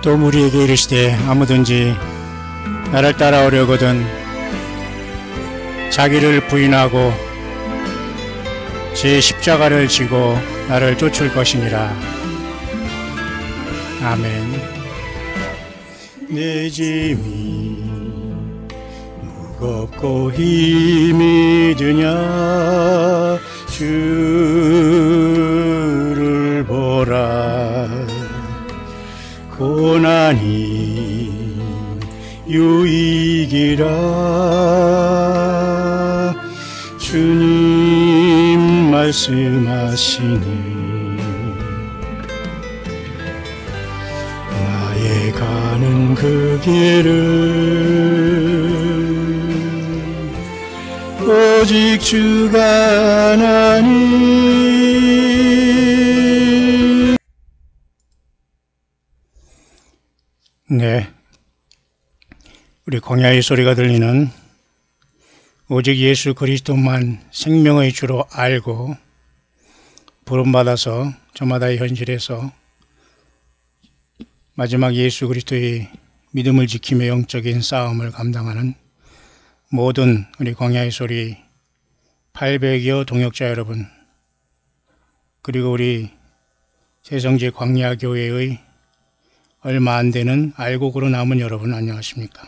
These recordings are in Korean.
또 우리에게 이르시되 아무든지 나를 따라오려거든 자기를 부인하고 제 십자가를 지고 나를 쫓을 것이니라. 아멘. 내 짐이 무겁고 힘이 드냐 주를 보라. 고난이 유익이라 주님 말씀하시니 나의 가는 그 길을 오직 주가 아나니. 네, 우리 광야의 소리가 들리는 오직 예수 그리스도만 생명의 주로 알고 부름받아서 저마다의 현실에서 마지막 예수 그리스도의 믿음을 지키며 영적인 싸움을 감당하는 모든 우리 광야의 소리 800여 동역자 여러분, 그리고 우리 새성지 광야교회의 얼마 안 되는 알곡으로 남은 여러분, 안녕하십니까?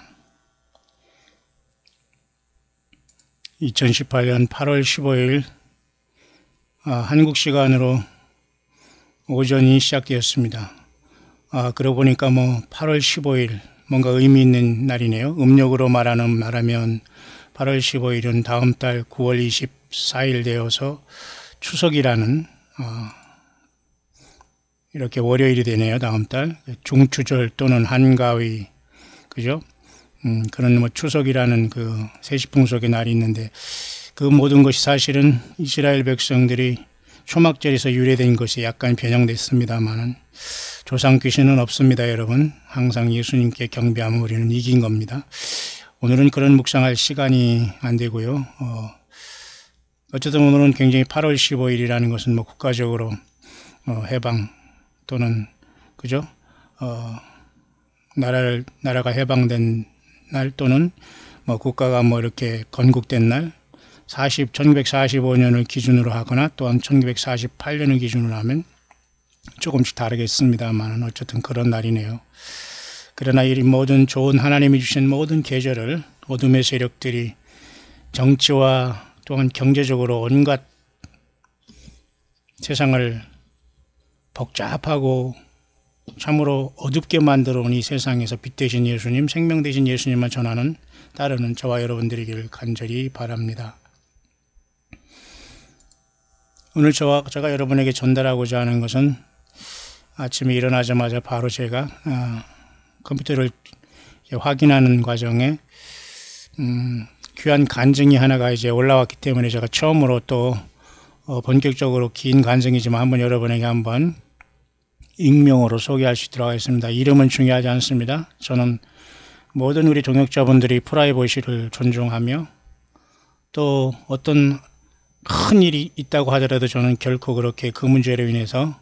2018년 8월 15일 한국 시간으로 오전이 시작되었습니다. 그러고 보니까 8월 15일 뭔가 의미 있는 날이네요. 음력으로 말하면 8월 15일은 다음 달 9월 24일 되어서 추석이라는 이렇게 월요일이 되네요. 다음 달 중추절 또는 한가위, 그죠? 그런 추석이라는 그 세시풍속의 날이 있는데, 그 모든 것이 사실은 이스라엘 백성들이 초막절에서 유래된 것이 약간 변형됐습니다만은 조상 귀신은 없습니다, 여러분. 항상 예수님께 경배하면 우리는 이긴 겁니다. 오늘은 그런 묵상할 시간이 안 되고요. 어쨌든 오늘은 굉장히 8월 15일이라는 것은 국가적으로 해방 또는 그죠? 나라가 해방된 날 또는 국가가 이렇게 건국된 날, 1945년을 기준으로 하거나 또한 1948년을 기준으로 하면 조금씩 다르겠습니다만 어쨌든 그런 날이네요. 그러나 이 모든 좋은 하나님이 주신 모든 계절을 어둠의 세력들이 정치와 또한 경제적으로 온갖 세상을 복잡하고 참으로 어둡게 만들어 온 이 세상에서 빛 되신 예수님, 생명 되신 예수님만 전하는 따르는 저와 여러분들이기를 간절히 바랍니다. 오늘 제가 여러분에게 전달하고자 하는 것은 아침에 일어나자마자 바로 제가 컴퓨터를 확인하는 과정에 귀한 간증이 하나가 이제 올라왔기 때문에 제가 처음으로 또 본격적으로 긴 간증이지만 한번 여러분에게 한번 익명으로 소개할 수 있도록 하겠습니다. 이름은 중요하지 않습니다. 저는 모든 우리 동역자분들이 프라이버시를 존중하며 또 어떤 큰 일이 있다고 하더라도 저는 결코 그렇게 그 문제로 인해서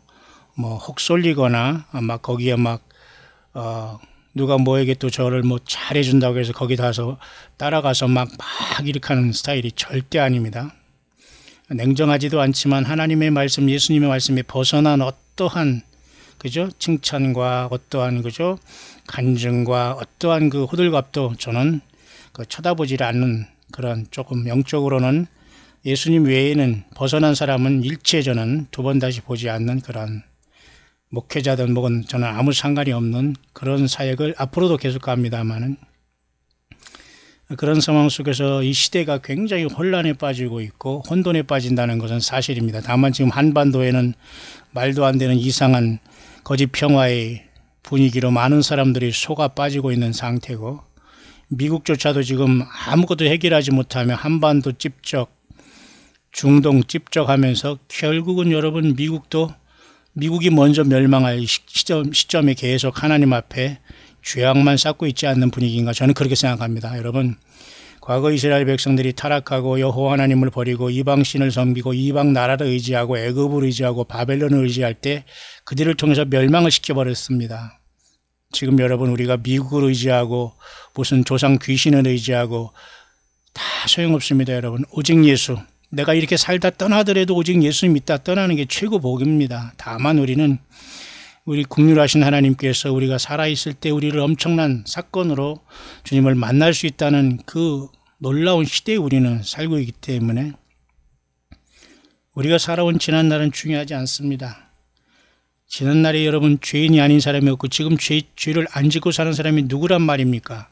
혹 쏠리거나 거기에 누가 뭐에게 또 저를 잘해준다고 해서 거기 따라가서 막 이렇게 하는 스타일이 절대 아닙니다. 냉정하지도 않지만 하나님의 말씀, 예수님의 말씀에 벗어난 어떠한 그죠? 칭찬과 어떠한 그죠? 간증과 어떠한 그 호들갑도 저는 쳐다보지 않는 그런 조금 영적으로는 예수님 외에는 벗어난 사람은 일체 저는 두 번 다시 보지 않는 그런 목회자든 뭐건 저는 아무 상관이 없는 그런 사역을 앞으로도 계속 합니다만은 그런 상황 속에서 이 시대가 굉장히 혼란에 빠지고 있고 혼돈에 빠진다는 것은 사실입니다. 다만 지금 한반도에는 말도 안 되는 이상한 거짓 평화의 분위기로 많은 사람들이 속아 빠지고 있는 상태고, 미국조차도 지금 아무것도 해결하지 못하며 한반도 찝적, 중동 찝적하면서 결국은 여러분 미국이 먼저 멸망할 시점에 계속 하나님 앞에 죄악만 쌓고 있지 않는 분위기인가, 저는 그렇게 생각합니다. 여러분, 과거 이스라엘 백성들이 타락하고 여호와 하나님을 버리고 이방신을 섬기고 이방 나라를 의지하고 애굽을 의지하고 바벨론을 의지할 때 그들을 통해서 멸망을 시켜버렸습니다. 지금 여러분 우리가 미국을 의지하고 무슨 조상 귀신을 의지하고 다 소용없습니다. 여러분 오직 예수. 내가 이렇게 살다 떠나더라도 오직 예수 믿다 떠나는 게 최고 복입니다. 다만 우리는 우리 긍휼하신 하나님께서 우리가 살아있을 때 우리를 엄청난 사건으로 주님을 만날 수 있다는 그 놀라운 시대에 우리는 살고 있기 때문에 우리가 살아온 지난날은 중요하지 않습니다. 지난날에 여러분 죄인이 아닌 사람이 없고 지금 죄를 안 짓고 사는 사람이 누구란 말입니까?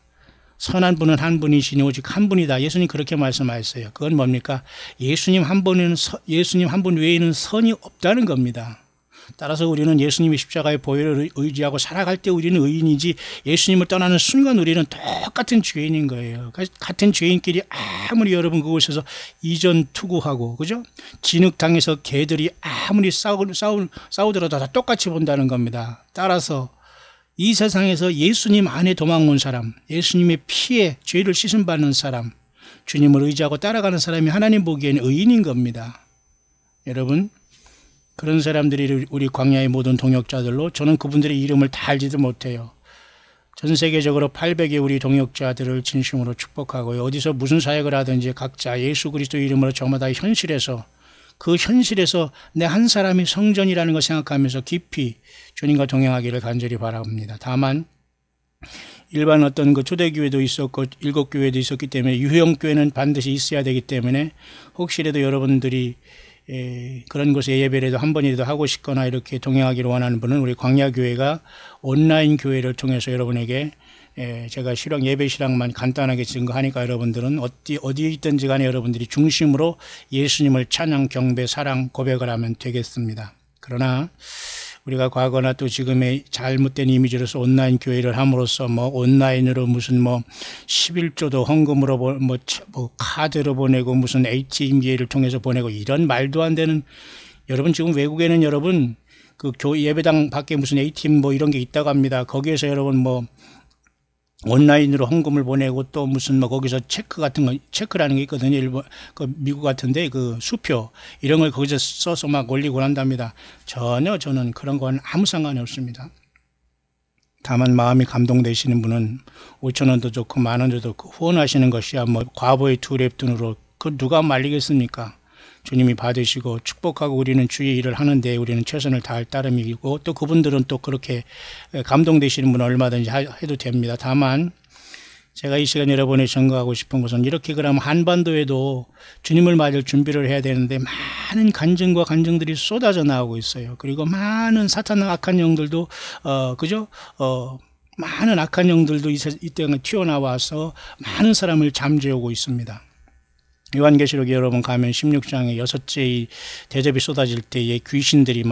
선한 분은 한 분이시니 오직 한 분이다. 예수님 그렇게 말씀하셨어요. 그건 뭡니까? 예수님 한 분 외에는 선이 없다는 겁니다. 따라서 우리는 예수님의 십자가의 보혈을 의지하고 살아갈 때 우리는 의인이지 예수님을 떠나는 순간 우리는 똑같은 죄인인 거예요. 같은 죄인끼리 아무리 여러분 그곳에서 이전 투구하고 그죠? 진흙탕에서 개들이 아무리 싸우더라도 다 똑같이 본다는 겁니다. 따라서 이 세상에서 예수님 안에 도망온 사람, 예수님의 피에 죄를 씻음받는 사람, 주님을 의지하고 따라가는 사람이 하나님 보기에는 의인인 겁니다. 여러분 그런 사람들이 우리 광야의 모든 동역자들로 저는 그분들의 이름을 다 알지도 못해요. 전 세계적으로 800의 우리 동역자들을 진심으로 축복하고요. 어디서 무슨 사역을 하든지 각자 예수 그리스도 이름으로 저마다 현실에서 그 현실에서 내 한 사람이 성전이라는 걸 생각하면서 깊이 주님과 동행하기를 간절히 바랍니다. 다만 일반 어떤 그 초대교회도 있었고 일곱교회도 있었기 때문에 유형교회는 반드시 있어야 되기 때문에 혹시라도 여러분들이 그런 곳에 예배라도 한 번이라도 하고 싶거나 이렇게 동행하기를 원하는 분은 우리 광야교회가 온라인 교회를 통해서 여러분에게 제가 예배 실황만 간단하게 증거하니까 여러분들은 어디에 있든지 간에 여러분들이 중심으로 예수님을 찬양, 경배, 사랑, 고백을 하면 되겠습니다. 그러나 우리가 과거나 또 지금의 잘못된 이미지로서 온라인 교회를 함으로써 온라인으로 무슨 11조도 헌금으로 카드로 보내고 무슨 ATM기를 통해서 보내고 이런 말도 안 되는 여러분 지금 외국에는 여러분 그 예배당 밖에 무슨 ATM 이런 게 있다고 합니다. 거기에서 여러분 온라인으로 헌금을 보내고 또 무슨 거기서 체크라는 게 있거든요. 일본 미국 같은데 그 수표 이런 걸 거기서 써서 막 올리고 한답니다. 전혀 저는 그런 건 아무 상관이 없습니다. 다만 마음이 감동되시는 분은 5,000원도 좋고 10,000원도 좋고 후원하시는 것이야 과보의 두 랩돈으로 그 누가 말리겠습니까? 주님이 받으시고 축복하고 우리는 주의 일을 하는데 우리는 최선을 다할 따름이고 또 그분들은 또 그렇게 감동되시는 분은 얼마든지 해도 됩니다. 다만 제가 이 시간 여러분에 증거하고 싶은 것은 이렇게 그러면 한반도에도 주님을 맞을 준비를 해야 되는데 많은 간증과 간증들이 쏟아져 나오고 있어요. 그리고 많은 사탄의 악한 영들도 많은 악한 영들도 이 땅에 튀어나와서 많은 사람을 잠재우고 있습니다. 요한계시록 여러분 가면 16장에 여섯째의 대접이 쏟아질 때에 귀신들이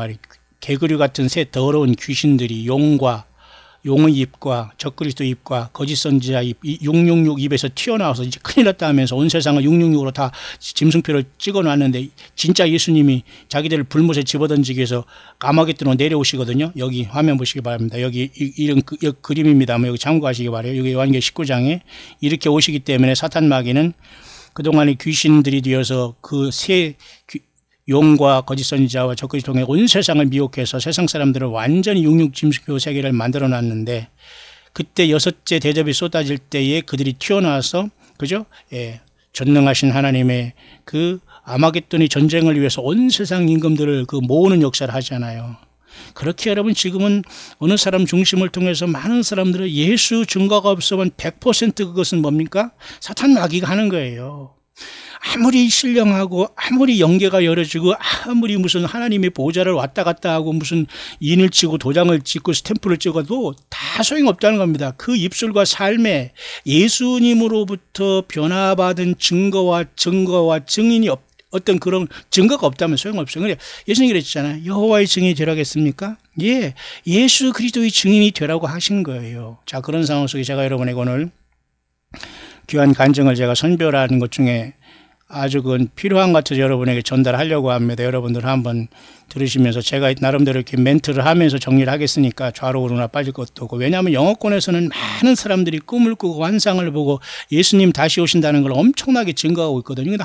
개구리 같은 새 더러운 귀신들이 용의 입과 적그리스도 입과 거짓 선지자 입 666 입에서 튀어나와서 이제 큰일 났다 하면서 온 세상을 666으로 다 짐승표를 찍어놨는데 진짜 예수님이 자기들을 불못에 집어던지기 위해서 아마겟돈으로 내려오시거든요. 여기 화면 보시기 바랍니다. 여기 이런 그림입니다. 여기 참고하시기 바라요. 여기 요한계시록 19장에 이렇게 오시기 때문에 사탄 마귀는 그동안의 귀신들이 되어서 그 새 용과 거짓 선지자와 적그리스도를 통해 온 세상을 미혹해서 세상 사람들을 완전히 육육짐승표 세계를 만들어 놨는데 그때 여섯째 대접이 쏟아질 때에 그들이 튀어나와서 그죠? 전능하신 하나님의 그 아마겟돈의 전쟁을 위해서 온 세상 임금들을 그 모으는 역사를 하잖아요. 그렇게 여러분 지금은 어느 사람 중심을 통해서 많은 사람들은 예수 증거가 없으면 100% 그것은 뭡니까? 사탄 마귀가 하는 거예요. 아무리 신령하고 아무리 영계가 열어지고 아무리 무슨 하나님의 보좌를 왔다 갔다 하고 무슨 인을 치고 도장을 찍고 스탬프를 찍어도 다 소용없다는 겁니다. 그 입술과 삶에 예수님으로부터 변화받은 증거와 증인이 어떤 그런 증거가 없다면 소용없어요. 그래 예수님이 그랬잖아요. 여호와의 증인이 되라겠습니까? 예, 예수 그리스도의 증인이 되라고 하신 거예요. 자, 그런 상황 속에 제가 여러분에게 오늘 귀한 간증을 제가 선별하는 것 중에 아주 그건 필요한 것 같아서 여러분에게 전달하려고 합니다. 여러분들 한번 들으시면서 제가 나름대로 이렇게 멘트를 하면서 정리를 하겠으니까 좌로 우로나 빠질 것도 없고, 왜냐하면 영어권에서는 많은 사람들이 꿈을 꾸고 환상을 보고 예수님 다시 오신다는 걸 엄청나게 증거하고 있거든요. 근데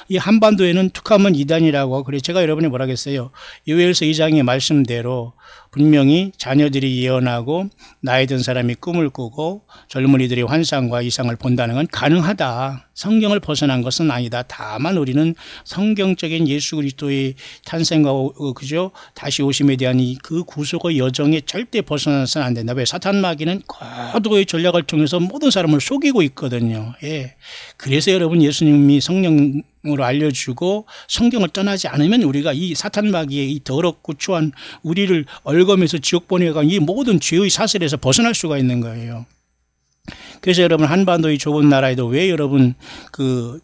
이 한반도에는 툭하면 이단이라고, 그래 제가 여러분이 뭐라겠어요. 요엘서 2장의 말씀대로 분명히 자녀들이 예언하고 나이 든 사람이 꿈을 꾸고 젊은이들이 환상과 이상을 본다는 건 가능하다. 성경을 벗어난 것은 아니다. 다만 우리는 성경적인 예수 그리스도의 탄생과 그죠? 다시 오심에 대한 그 구속의 여정에 절대 벗어나서는 안 된다. 왜? 사탄 마귀는 거도의 전략을 통해서 모든 사람을 속이고 있거든요. 예. 그래서 여러분 예수님이 성령으로 알려주고 성경을 떠나지 않으면 우리가 이 사탄 마귀의 이 더럽고 추한 우리를 얽으면서 지옥 보내간 이 모든 죄의 사슬에서 벗어날 수가 있는 거예요. 그래서 여러분 한반도의 좁은 나라에도 왜 여러분 그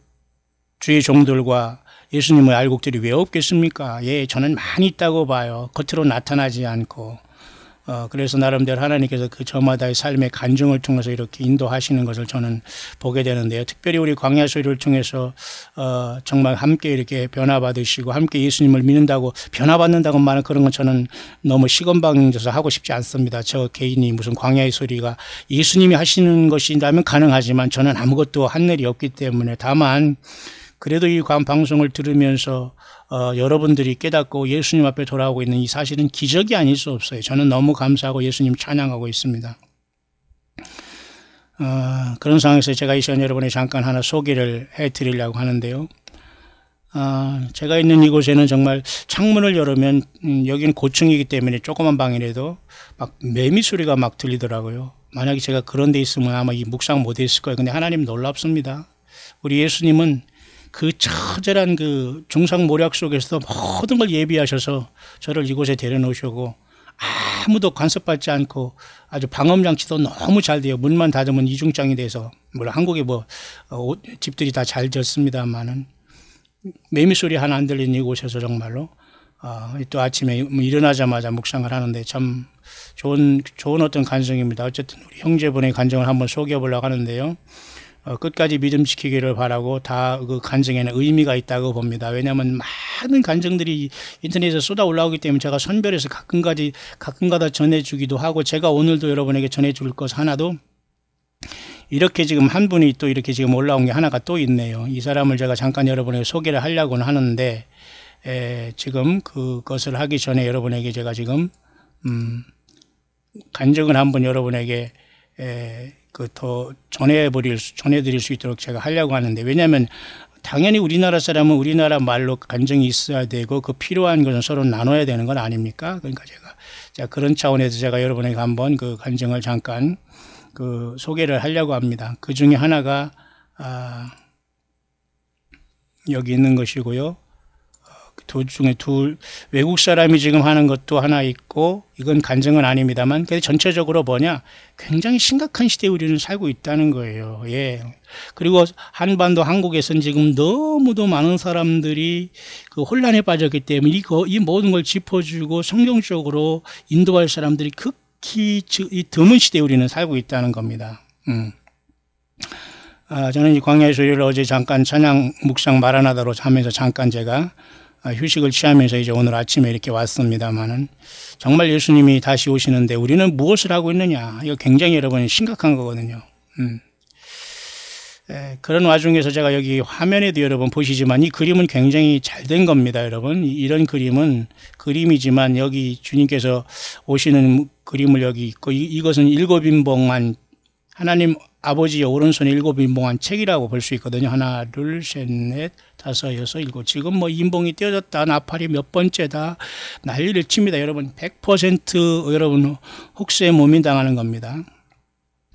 주의 종들과 예수님의 알곡들이 왜 없겠습니까? 예, 저는 많이 있다고 봐요. 겉으로 나타나지 않고. 그래서 나름대로 하나님께서 그 저마다의 삶의 간증을 통해서 이렇게 인도하시는 것을 저는 보게 되는데요. 특별히 우리 광야 소리를 통해서 정말 함께 이렇게 변화받으시고 함께 예수님을 믿는다고 변화받는다고 말하는 그런 건 저는 너무 시건방져서 하고 싶지 않습니다. 저 개인이 무슨 광야의 소리가 예수님이 하시는 것이라면 가능하지만 저는 아무것도 한 일이 없기 때문에, 다만 그래도 이 방송을 들으면서 여러분들이 깨닫고 예수님 앞에 돌아오고 있는 이 사실은 기적이 아닐 수 없어요. 저는 너무 감사하고 예수님 찬양하고 있습니다. 그런 상황에서 제가 이 시간 여러분에 잠깐 하나 소개를 해드리려고 하는데요. 제가 있는 이곳에는 정말 창문을 열으면 여기는 고층이기 때문에 조그만 방이라도 막 매미 소리가 막 들리더라고요. 만약에 제가 그런 데 있으면 아마 이 묵상 못했을 거예요. 근데 하나님 놀랍습니다. 우리 예수님은 그 처절한 그 중상모략 속에서도 모든 걸 예비하셔서 저를 이곳에 데려놓으시고 아무도 간섭받지 않고 아주 방음장치도 너무 잘 돼요. 문만 닫으면 이중장이 돼서, 물론 한국에 집들이 다 잘 졌습니다만은 매미 소리 하나 안 들리는 이곳에서 정말로 또 아침에 일어나자마자 묵상을 하는데 참 좋은 어떤 간증입니다. 어쨌든 우리 형제분의 간증을 한번 소개해 보려고 하는데요. 끝까지 믿음 지키기를 바라고 다 그 간증에는 의미가 있다고 봅니다. 왜냐하면 많은 간증들이 인터넷에 쏟아 올라오기 때문에 제가 선별해서 가끔가다 전해주기도 하고, 제가 오늘도 여러분에게 전해줄 것 하나도 이렇게 지금 한 분이 또 이렇게 지금 올라온 게 하나가 또 있네요. 이 사람을 제가 잠깐 여러분에게 소개를 하려고는 하는데 지금 그것을 하기 전에 여러분에게 제가 지금 간증을 한번 여러분에게 더 전해드릴 수 있도록 제가 하려고 하는데, 왜냐하면 당연히 우리나라 사람은 우리나라 말로 간증이 있어야 되고 그 필요한 것은 서로 나눠야 되는 건 아닙니까? 그러니까 제가 그런 차원에서 제가 여러분에게 한번 그 간증을 잠깐 소개를 하려고 합니다. 그 중에 하나가 여기 있는 것이고요. 중에 외국 사람이 지금 하는 것도 하나 있고, 이건 간증은 아닙니다만, 근데 전체적으로 굉장히 심각한 시대에 우리는 살고 있다는 거예요. 예. 그리고 한반도 한국에서는 지금 너무도 많은 사람들이 그 혼란에 빠졌기 때문에 이 모든 걸 짚어주고 성경적으로 인도할 사람들이 극히 이 드문 시대에 우리는 살고 있다는 겁니다. 저는 이 광야의 소리를 어제 잠깐 찬양 묵상 마라나다로 하면서 잠깐 제가 휴식을 취하면서 이제 오늘 아침에 이렇게 왔습니다만은, 정말 예수님이 다시 오시는데 우리는 무엇을 하고 있느냐, 이거 굉장히 여러분 심각한 거거든요. 그런 와중에서 제가 여기 화면에도 여러분 보시지만 이 그림은 굉장히 잘 된 겁니다. 여러분, 이런 그림은 그림이지만 여기 주님께서 오시는 그림을 여기 있고, 이것은 일곱 인봉한 하나님 아버지의 오른손에 일곱 인봉한 책이라고 볼 수 있거든요. 하나, 둘, 셋, 넷, 다섯, 여섯, 일곱. 지금 인봉이 떼어졌다, 나팔이 몇 번째다, 난리를 칩니다. 여러분, 100% 여러분 혹세에 몸이 당하는 겁니다.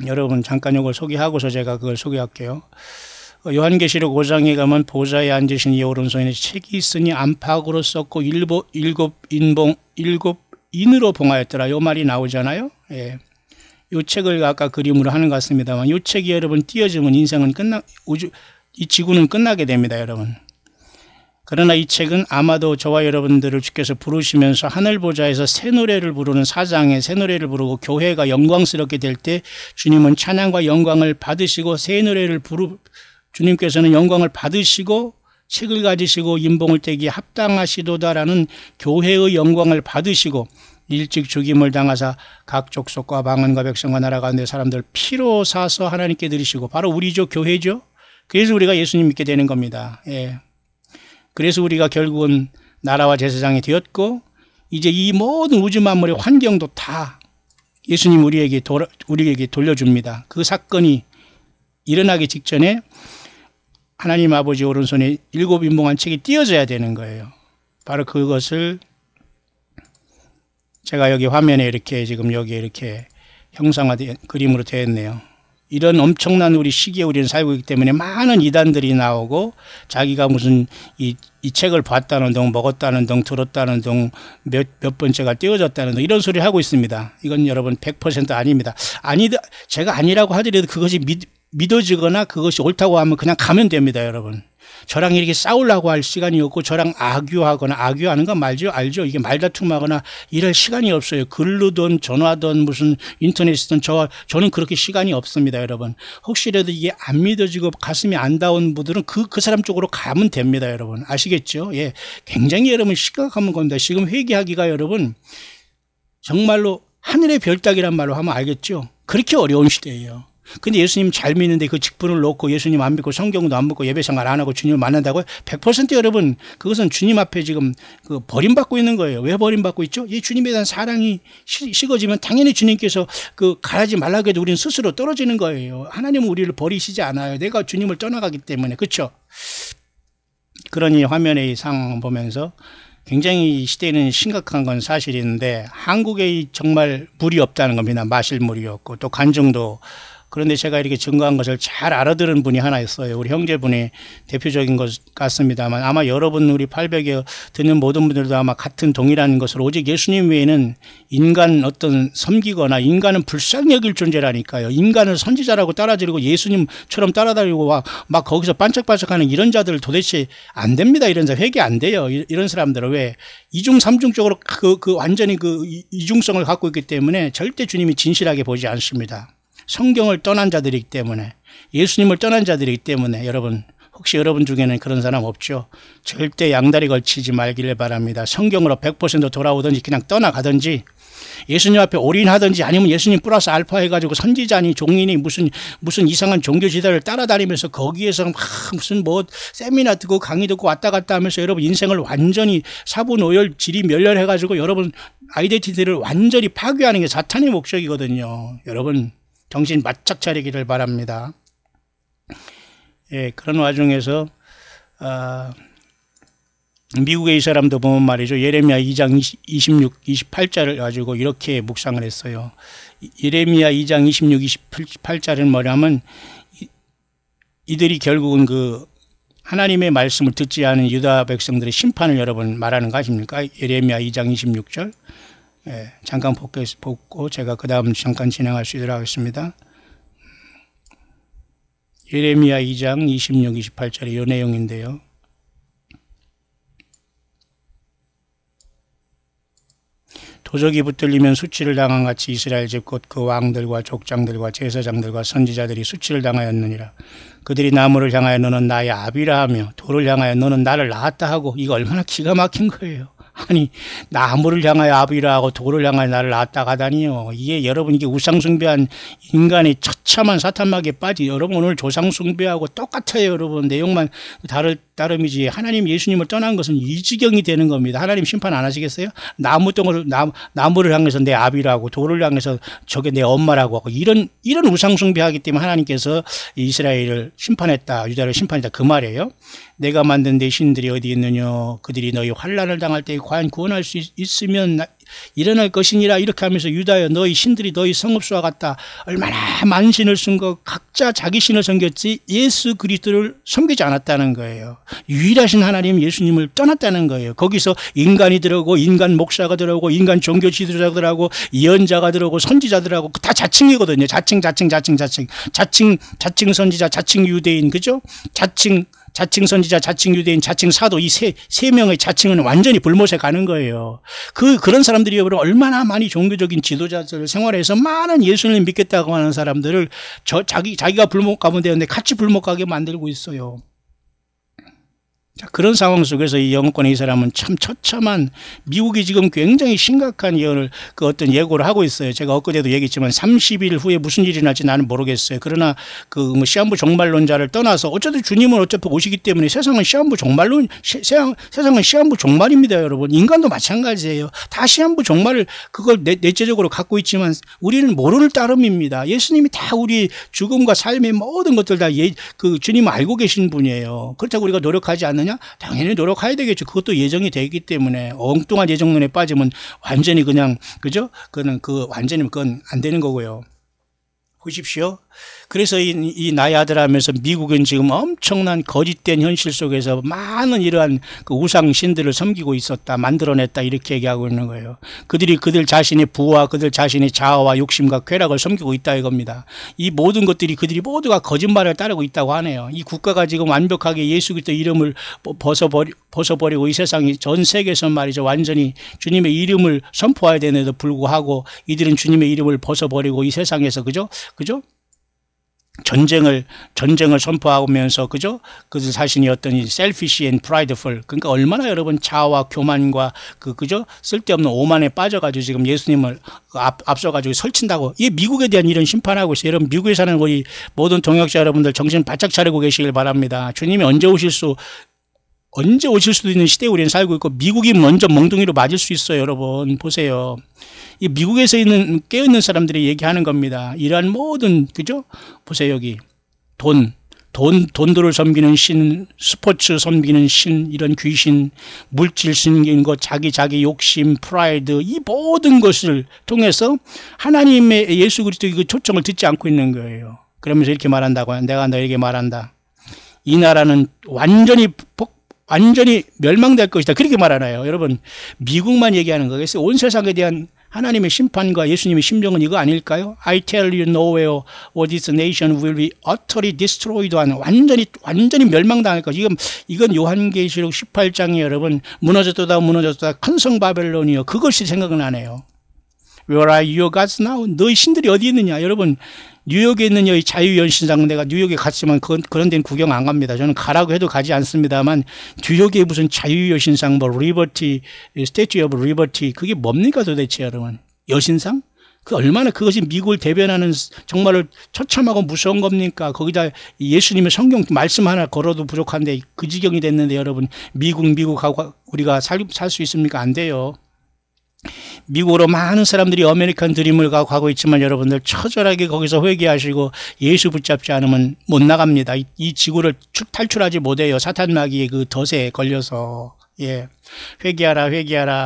여러분, 잠깐 이걸 소개하고서 제가 그걸 소개할게요. 요한계시록 5장에 가면 보좌에 앉으신 이 오른손에 책이 있으니 안팎으로 썼고 일곱 인으로 봉하였더라. 요 말이 나오잖아요. 예. 이 책을 아까 그림으로 하는 것 같습니다만, 이 책이 여러분 띄어지면 인생은 이 지구는 끝나게 됩니다, 여러분. 그러나 이 책은 아마도 저와 여러분들을 주께서 부르시면서 하늘 보좌에서 새 노래를 부르는 사장에 새 노래를 부르고 교회가 영광스럽게 될 때 주님은 찬양과 영광을 받으시고 새 노래를 주님께서는 영광을 받으시고 책을 가지시고 인봉을 떼기에 합당하시도다라는 교회의 영광을 받으시고 일찍 죽임을 당하사 각 족속과 방언과 백성과 나라 가운데 사람들 피로 사서 하나님께 드리시고, 바로 우리죠. 교회죠. 그래서 우리가 예수님 믿게 되는 겁니다. 예. 그래서 우리가 결국은 나라와 제사장이 되었고, 이제 이 모든 우주 만물의 환경도 다 예수님 우리에게 돌려줍니다. 그 사건이 일어나기 직전에 하나님 아버지 오른손에 7 인봉한 책이 띄어져야 되는 거예요. 바로 그것을 제가 여기 화면에 이렇게 지금 여기에 이렇게 형상화된 그림으로 되어 있네요. 이런 엄청난 우리 시기에 우리는 살고 있기 때문에 많은 이단들이 나오고, 자기가 무슨 이 책을 봤다는 둥, 먹었다는 둥, 들었다는 둥, 몇 번째가 띄어졌다는 둥, 이런 소리를 하고 있습니다. 이건 여러분 100% 아닙니다. 제가 아니라고 하더라도 그것이 믿어지거나 그것이 옳다고 하면 그냥 가면 됩니다, 여러분. 저랑 이렇게 싸우려고 할 시간이 없고, 저랑 아규하는 거 알죠? 이게 말다툼하거나 이럴 시간이 없어요. 글로든 전화든 무슨 인터넷이든 저는 그렇게 시간이 없습니다, 여러분. 혹시라도 이게 안 믿어지고 가슴이 안 닿은 분들은 그 사람 쪽으로 가면 됩니다, 여러분. 아시겠죠? 예. 굉장히 여러분 심각한 겁니다. 지금 회개하기가 여러분 정말로 하늘의 별 따기란 말로 하면 알겠죠? 그렇게 어려운 시대예요. 근데 예수님 잘 믿는데 그 직분을 놓고 예수님 안 믿고 성경도 안 믿고 예배생활 안 하고 주님을 만난다고요? 100% 여러분, 그것은 주님 앞에 지금 버림받고 있는 거예요. 왜 버림받고 있죠? 이 주님에 대한 사랑이 식어지면 당연히 주님께서 가지 말라고 해도 우리는 스스로 떨어지는 거예요. 하나님은 우리를 버리시지 않아요. 내가 주님을 떠나가기 때문에. 그렇죠? 그러니 화면에 이 상황을 보면서 굉장히 이 시대에는 심각한 건 사실인데, 한국에 정말 물이 없다는 겁니다. 마실 물이 없고 또 간증도. 그런데 제가 이렇게 증거한 것을 잘 알아들은 분이 하나 있어요. 우리 형제분이 대표적인 것 같습니다만, 아마 여러분 우리 800여 듣는 모든 분들도 아마 같은 동일한 것으로, 오직 예수님 외에는 인간 어떤 섬기거나 인간은 불쌍히 여길 존재라니까요. 인간을 선지자라고 따라드리고 예수님처럼 따라다니고 막 거기서 반짝반짝하는 이런 자들 도대체 안 됩니다. 이런 자 회개 안 돼요. 이런 사람들은 왜 이중 삼중적으로 완전히 이중성을 갖고 있기 때문에 절대 주님이 진실하게 보지 않습니다. 성경을 떠난 자들이기 때문에, 예수님을 떠난 자들이기 때문에. 여러분, 혹시 여러분 중에는 그런 사람 없죠? 절대 양다리 걸치지 말기를 바랍니다. 성경으로 100% 돌아오든지 그냥 떠나가든지, 예수님 앞에 올인하든지, 아니면 예수님 플러스 알파 해가지고 선지자니 종인이 무슨 이상한 종교 지도를 따라다니면서 거기에서 막 무슨 세미나 듣고 강의 듣고 왔다 갔다 하면서 여러분 인생을 완전히 사분오열 지리멸렬해가지고 여러분 아이덴티티를 완전히 파괴하는 게 사탄의 목적이거든요. 여러분 정신 바짝 차리기를 바랍니다. 예, 그런 와중에서 미국의 이 사람도 보면 말이죠. 예레미야 2장 26, 28절을 가지고 이렇게 묵상을 했어요. 예레미야 2장 26, 28절은 뭐냐면, 이들이 결국은 하나님의 말씀을 듣지 않은 유다 백성들의 심판을 여러분 말하는 거 아십니까? 예레미야 2장 26절. 예, 잠깐 보고 제가 그 다음 잠깐 진행할 수 있도록 하겠습니다. 예레미야 2장 26, 28절이 이 내용인데요. 도적이 붙들리면 수치를 당한 같이 이스라엘 집 곧 그 왕들과 족장들과 제사장들과 선지자들이 수치를 당하였느니라. 그들이 나무를 향하여 너는 나의 아비라 하며 돌을 향하여 너는 나를 낳았다 하고. 이거 얼마나 기가 막힌 거예요. 아니, 나무를 향하여 아비라 하고 돌을 향하여 나를 낳았다 하다니요. 이게 여러분, 이게 우상숭배한 인간의 처참한 사탄막에 빠지. 여러분 오늘 조상숭배하고 똑같아요. 여러분 내용만 다름이지. 하나님 예수님을 떠난 것은 이 지경이 되는 겁니다. 하나님 심판 안 하시겠어요? 나무를 향해서 내 아비라고, 돌을 향해서 저게 내 엄마라고 하고, 이런 우상숭배하기 때문에 하나님께서 이스라엘을 심판했다, 유다를 심판했다, 그 말이에요. 내가 만든 내 신들이 어디 있느냐? 그들이 너희 환난을 당할 때 과연 구원할 수 있으면 일어날 것이니라. 이렇게 하면서 유다여, 너희 신들이 너희 성읍수와 같다. 얼마나 많은 신을 쓴 거, 각자 자기 신을 섬겼지 예수 그리스도를 섬기지 않았다는 거예요. 유일하신 하나님 예수님을 떠났다는 거예요. 거기서 인간이 들어오고, 인간 목사가 들어오고, 인간 종교 지도자들하고, 예언자가 들어오고, 선지자들하고, 다 자칭이거든요. 자칭 선지자, 자칭 유대인, 그죠? 자칭 선지자, 자칭 유대인, 자칭 사도, 이 세 명의 자칭은 완전히 불못에 가는 거예요. 그런 사람들이 여러분 얼마나 많이 종교적인 지도자들 생활에서 많은 예수님을 믿겠다고 하는 사람들을 자기가 불못 가면 되는데 같이 불못 가게 만들고 있어요. 자, 그런 상황 속에서 이 영어권의 이 사람은 참 처참한, 미국이 지금 굉장히 심각한 그 어떤 예고를 하고 있어요. 제가 엊그제도 얘기했지만 30일 후에 무슨 일이 날지 나는 모르겠어요. 그러나 그 뭐 시한부 종말론자를 떠나서 어차피 주님은 어차피 오시기 때문에 세상은 시한부 종말론, 세상은 시한부 종말입니다, 여러분. 인간도 마찬가지예요. 다 시한부 종말을 그걸 내재적으로 갖고 있지만 우리는 모르는 따름입니다. 예수님이 다 우리 죽음과 삶의 모든 것들 다 그 주님은 알고 계신 분이에요. 그렇다고 우리가 노력하지 않는 당연히 노력해야 되겠죠. 그것도 예정이 되기 때문에 엉뚱한 예정론에 빠지면 완전히 그냥 그죠? 완전히 그건 안 되는 거고요. 보십시오. 그래서 이 나의 아들 하면서 미국은 지금 엄청난 거짓된 현실 속에서 많은 이러한 그 우상 신들을 섬기고 있었다, 만들어냈다, 이렇게 얘기하고 있는 거예요. 그들 자신의 부와 그들 자신의 자아와 욕심과 쾌락을 섬기고 있다 이겁니다. 이 모든 것들이 그들이 모두가 거짓말을 따르고 있다고 하네요. 이 국가가 지금 완벽하게 예수 그리스도 이름을 벗어버리고 이 세상이 전 세계에서 말이죠, 완전히 주님의 이름을 선포해야 되는데도 불구하고 이들은 주님의 이름을 벗어버리고 이 세상에서 그죠? 전쟁을 선포하면서 그죠? 그들 자신이 어떤 이 selfish and prideful, 그러니까 얼마나 여러분 자아와 교만과 그죠? 쓸데없는 오만에 빠져가지고 지금 예수님을 앞서가지고 설친다고. 이 미국에 대한 이런 심판하고 있어요. 여러분, 미국에 사는 우리 모든 동역자 여러분들 정신 바짝 차리고 계시길 바랍니다. 주님이 언제 오실 수도 있는 시대에 우리는 살고 있고, 미국이 먼저 멍둥이로 맞을 수 있어요. 여러분 보세요. 이 미국에서 깨어있는 사람들이 얘기하는 겁니다. 이러한 모든, 그죠? 보세요, 여기. 돈들을 섬기는 신, 스포츠 섬기는 신, 이런 귀신, 물질 섬기는 것, 자기 욕심, 프라이드, 이 모든 것을 통해서 하나님의 예수 그리스도의 그 초청을 듣지 않고 있는 거예요. 그러면서 이렇게 말한다고요. 내가 너에게 말한다. 이 나라는 완전히 멸망될 것이다. 그렇게 말하나요? 여러분, 미국만 얘기하는 거겠어요? 온 세상에 대한 하나님의 심판과 예수님의 심정은 이거 아닐까요? I tell you nowhere or this nation will be utterly destroyed. 완전히 멸망당할 것. 이건 요한계시록 18장에 여러분, 무너졌다 큰 성 바벨론이요. 그것이 생각나네요. Where are your gods now? 너희 신들이 어디 있느냐? 여러분, 뉴욕에 있는 이 자유연신상, 내가 뉴욕에 갔지만 그런 데는 구경 안 갑니다. 저는 가라고 해도 가지 않습니다만, 뉴욕에 무슨 자유여신상, 리버티, 스태츄 오브 리버티, 그게 뭡니까 도대체 여러분? 여신상? 얼마나 그것이 미국을 대변하는 정말로 처참하고 무서운 겁니까? 거기다 예수님의 성경 말씀 하나 걸어도 부족한데 그 지경이 됐는데 여러분, 미국하고 우리가 살 수 있습니까? 안 돼요. 미국으로 많은 사람들이 아메리칸 드림을 가고 있지만 여러분들 처절하게 거기서 회개하시고 예수 붙잡지 않으면 못 나갑니다. 이 지구를 탈출하지 못해요. 사탄 마귀의 그 덫에 걸려서. 예. 회개하라.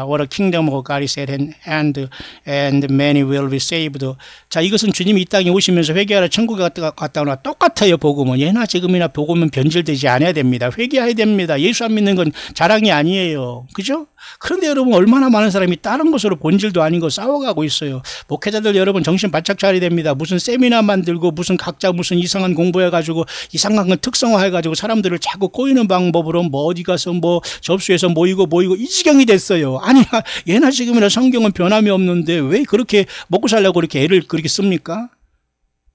What a kingdom of God is at hand and many will be saved. 자, 이것은 주님이 이 땅에 오시면서 회개하라 천국에 갔다 오나 똑같아요. 복음은 예나 지금이나 복음은 변질되지 않아야 됩니다. 회개해야 됩니다. 예수 안 믿는 건 자랑이 아니에요. 그죠? 그런데 여러분, 얼마나 많은 사람이 다른 것으로 본질도 아닌 거 싸워가고 있어요. 목회자들 여러분 정신 바짝 차려야 됩니다. 무슨 세미나 만들고 무슨 각자 무슨 이상한 공부해가지고 이상한 건 특성화해가지고 사람들을 자꾸 꼬이는 방법으로 뭐 어디 가서 뭐 접수해서 모이고 이 지경이 됐어요. 아니, 예나 지금이나 성경은 변함이 없는데 왜 그렇게 먹고 살려고 그렇게 애를 그렇게 씁니까?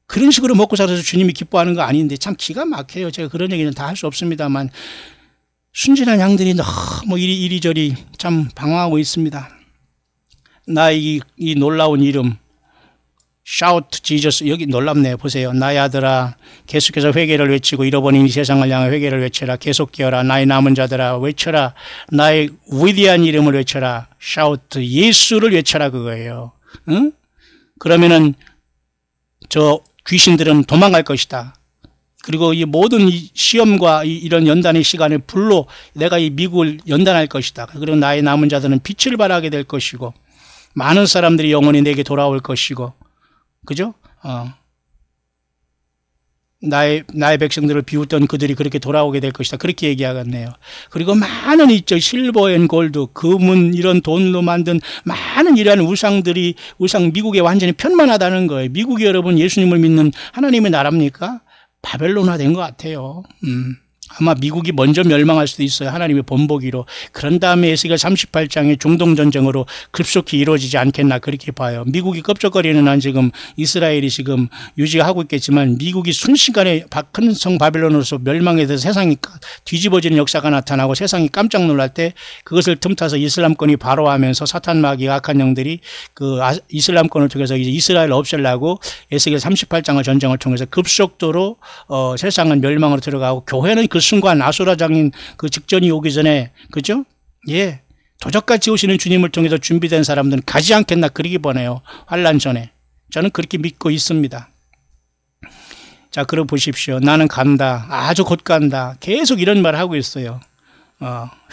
그런 식으로 먹고 살아서 주님이 기뻐하는 거 아닌데 참 기가 막혀요. 제가 그런 얘기는 다 할 수 없습니다만, 순진한 양들이 너무 이리저리 참 방황하고 있습니다. 나의 이 놀라운 이름, Shout Jesus, 여기 놀랍네요. 보세요. 나의 아들아, 계속해서 회개를 외치고 잃어버린 이 세상을 향해 회개를 외쳐라. 계속 깨어라. 나의 남은 자들아, 외쳐라. 나의 위대한 이름을 외쳐라. Shout, 예수를 외쳐라, 그거예요. 응? 그러면은 저 귀신들은 도망갈 것이다. 그리고 이 모든 시험과 이런 연단의 시간에 불로 내가 이 미국을 연단할 것이다. 그리고 나의 남은 자들은 빛을 발하게 될 것이고, 많은 사람들이 영원히 내게 돌아올 것이고, 그죠? 나의 백성들을 비웃던 그들이 그렇게 돌아오게 될 것이다. 그렇게 얘기하겠네요. 그리고 많은 실버 앤 골드, 금은 이런 돈으로 만든 많은 이러한 미국에 완전히 편만하다는 거예요. 미국이 여러분 예수님을 믿는 하나님의 나라입니까? 바벨론화 된 것 같아요. 아마 미국이 먼저 멸망할 수도 있어요. 하나님의 본보기로. 그런 다음에 에스겔 38장의 중동전쟁으로 급속히 이루어지지 않겠나 그렇게 봐요. 미국이 껍적거리는 한 지금 이스라엘이 지금 유지하고 있겠지만 미국이 순식간에 큰 성 바벨론으로서 멸망에 대해서 세상이 뒤집어지는 역사가 나타나고 세상이 깜짝 놀랄 때 그것을 틈타서 이슬람권이 바로 하면서 사탄 마귀가 악한 영들이 그 이슬람권을 통해서 이제 이스라엘을 없애려고 에스겔 38장의 전쟁을 통해서 급속도로 세상은 멸망으로 들어가고 교회는 그 순간 아수라 장인 그 직전이 오기 전에 그죠? 예. 도적같이 오시는 주님을 통해서 준비된 사람들은 가지 않겠나 그러기 보네요. 환란 전에. 저는 그렇게 믿고 있습니다. 자, 그럼 보십시오. 나는 간다. 아주 곧 간다. 계속 이런 말을 하고 있어요.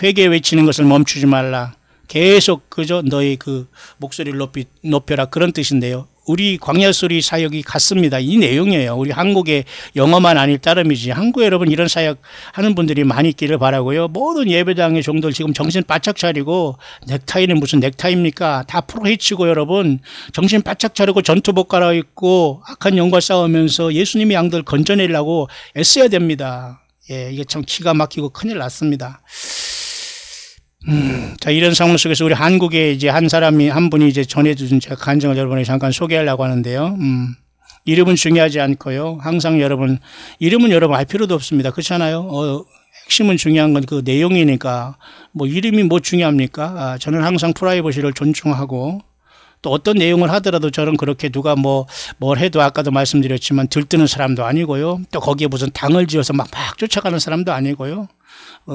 회개 외치는 것을 멈추지 말라. 계속 그저 너의 그 목소리를 높여라 그런 뜻인데요. 우리 광야소리 사역이 같습니다. 이 내용이에요. 우리 한국의 영어만 아닐 따름이지. 한국에 여러분 이런 사역 하는 분들이 많이 있기를 바라고요. 모든 예배당의 종들 지금 정신 바짝 차리고 넥타이는 무슨 넥타이입니까? 다 풀어헤치고 여러분 정신 바짝 차리고 전투복 갈아입고 악한 영과 싸우면서 예수님의 양들 건져내려고 애써야 됩니다. 예, 이게 참 기가 막히고 큰일 났습니다. 자, 이런 상황 속에서 우리 한국에 이제 한 분이 이제 전해준 제가 간증을 여러분에게 잠깐 소개하려고 하는데요. 이름은 중요하지 않고요. 항상 여러분, 이름은 여러분 알 필요도 없습니다. 그렇잖아요. 핵심은 중요한 건 그 내용이니까, 뭐 이름이 뭐 중요합니까? 저는 항상 프라이버시를 존중하고, 또 어떤 내용을 하더라도 저는 그렇게 누가 뭘 해도 아까도 말씀드렸지만 들뜨는 사람도 아니고요. 또 거기에 무슨 당을 지어서 막 쫓아가는 사람도 아니고요.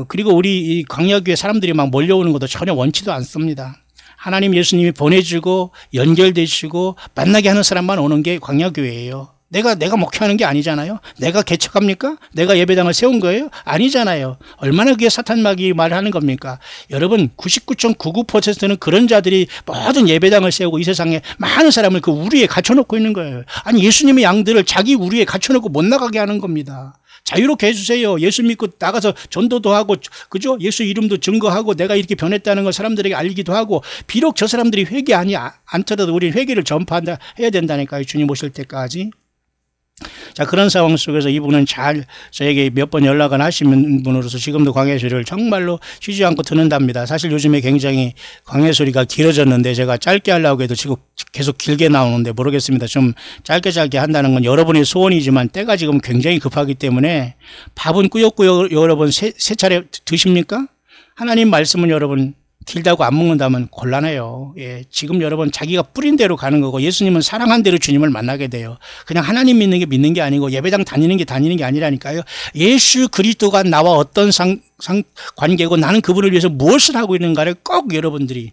그리고 우리 이 광야교회 사람들이 막 몰려오는 것도 전혀 원치도 않습니다. 하나님 예수님이 보내주고 연결되시고 만나게 하는 사람만 오는 게 광야교회예요. 내가 목회하는 게 아니잖아요. 내가 개척합니까? 내가 예배당을 세운 거예요? 아니잖아요. 얼마나 그게 사탄 마귀 말하는 겁니까? 여러분 99.99%는 그런 자들이 모든 예배당을 세우고 이 세상에 많은 사람을 그 우리에 갇혀놓고 있는 거예요. 아니 예수님의 양들을 자기 우리에 갇혀놓고 못 나가게 하는 겁니다. 자유롭게 해주세요. 예수 믿고 나가서 전도도 하고, 그죠? 예수 이름도 증거하고 내가 이렇게 변했다는 걸 사람들에게 알리기도 하고, 비록 저 사람들이 회개하지 않더라도 우리는 회개를 전파한다, 해야 된다니까요. 주님 오실 때까지. 자, 그런 상황 속에서 이분은 잘 저에게 몇 번 연락을 하시는 분으로서 지금도 광야소리를 정말로 쉬지 않고 듣는답니다. 사실 요즘에 굉장히 광야소리가 길어졌는데 제가 짧게 하려고 해도 지금 계속 길게 나오는데 모르겠습니다. 좀 짧게 한다는 건 여러분의 소원이지만 때가 지금 굉장히 급하기 때문에 밥은 꾸역꾸역 여러분 세 차례 드십니까? 하나님 말씀은 여러분 길다고 안 먹는다면 곤란해요. 예, 지금 여러분 자기가 뿌린 대로 가는 거고 예수님은 사랑한 대로 주님을 만나게 돼요. 그냥 하나님 믿는 게 아니고 예배당 다니는 게 아니라니까요. 예수 그리스도가 나와 어떤 관계고 나는 그분을 위해서 무엇을 하고 있는가를 꼭 여러분들이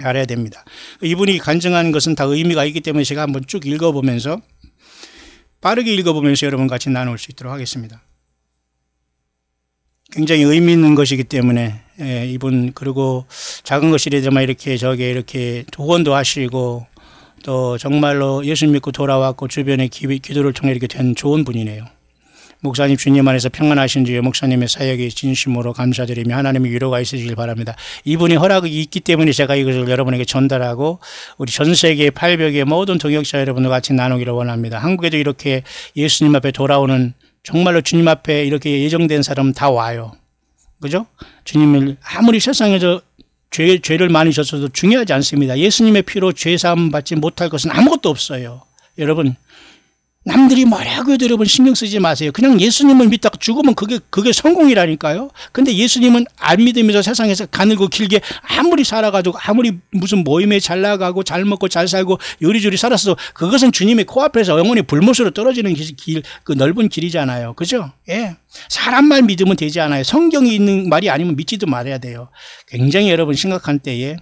알아야 됩니다. 이분이 간증한 것은 다 의미가 있기 때문에 제가 한번 쭉 읽어보면서 빠르게 읽어보면서 여러분 같이 나눌 수 있도록 하겠습니다. 굉장히 의미 있는 것이기 때문에 이분 그리고 작은 것이라지만 이렇게 후원도 하시고 또 정말로 예수 믿고 돌아왔고 주변에 기도를 통해 이렇게 된 좋은 분이네요. 목사님 주님 안에서 평안하신 주여 목사님의 사역에 진심으로 감사드리며 하나님의 위로가 있으시길 바랍니다. 이분이 허락이 있기 때문에 제가 이것을 여러분에게 전달하고 우리 전 세계 800의 모든 동역자 여러분과 같이 나누기를 원합니다. 한국에도 이렇게 예수님 앞에 돌아오는 정말로 주님 앞에 이렇게 예정된 사람 다 와요. 그죠? 주님을 아무리 세상에서 죄를 많이 졌어도 중요하지 않습니다. 예수님의 피로 죄사함 받지 못할 것은 아무것도 없어요. 여러분 남들이 뭐라고 해도 여러분 신경 쓰지 마세요. 그냥 예수님을 믿다가 죽으면 그게 성공이라니까요. 근데 예수님은 안 믿으면서 세상에서 가늘고 길게 아무리 살아가지고 아무리 무슨 모임에 잘 나가고 잘 먹고 잘 살고 요리조리 살았어도 그것은 주님의 코앞에서 영원히 불못으로 떨어지는 길, 그 넓은 길이잖아요. 그죠? 예. 사람 말 믿으면 되지 않아요. 성경이 있는 말이 아니면 믿지도 말아야 돼요. 굉장히 여러분 심각한 때에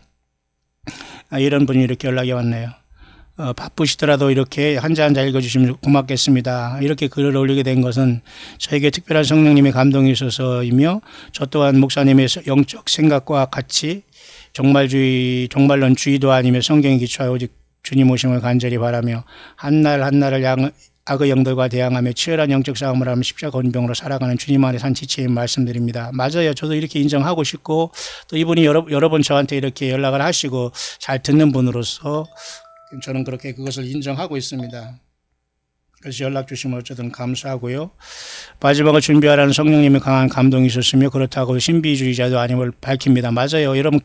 이런 분이 이렇게 연락이 왔네요. 바쁘시더라도 이렇게 한자 읽어주시면 고맙겠습니다. 이렇게 글을 올리게 된 것은 저에게 특별한 성령님의 감동이 있어서이며 저 또한 목사님의 영적 생각과 같이 종말론주의도 아니며 성경에 기초하여 오직 주님 오심을 간절히 바라며 한날 한날을 악의 영들과 대항하며 치열한 영적 싸움을 하며 십자가 권병으로 살아가는 주님 안에 산 지체인 말씀드립니다. 맞아요. 저도 이렇게 인정하고 싶고 또 이분이 여러 번 저한테 이렇게 연락을 하시고 잘 듣는 분으로서 저는 그렇게 그것을 인정하고 있습니다. 그래서 연락 주시면 어쨌든 감사하고요. 마지막을 준비하라는 성령님의 강한 감동이 있었으며 그렇다고 신비주의자도 아님을 밝힙니다. 맞아요. 여러분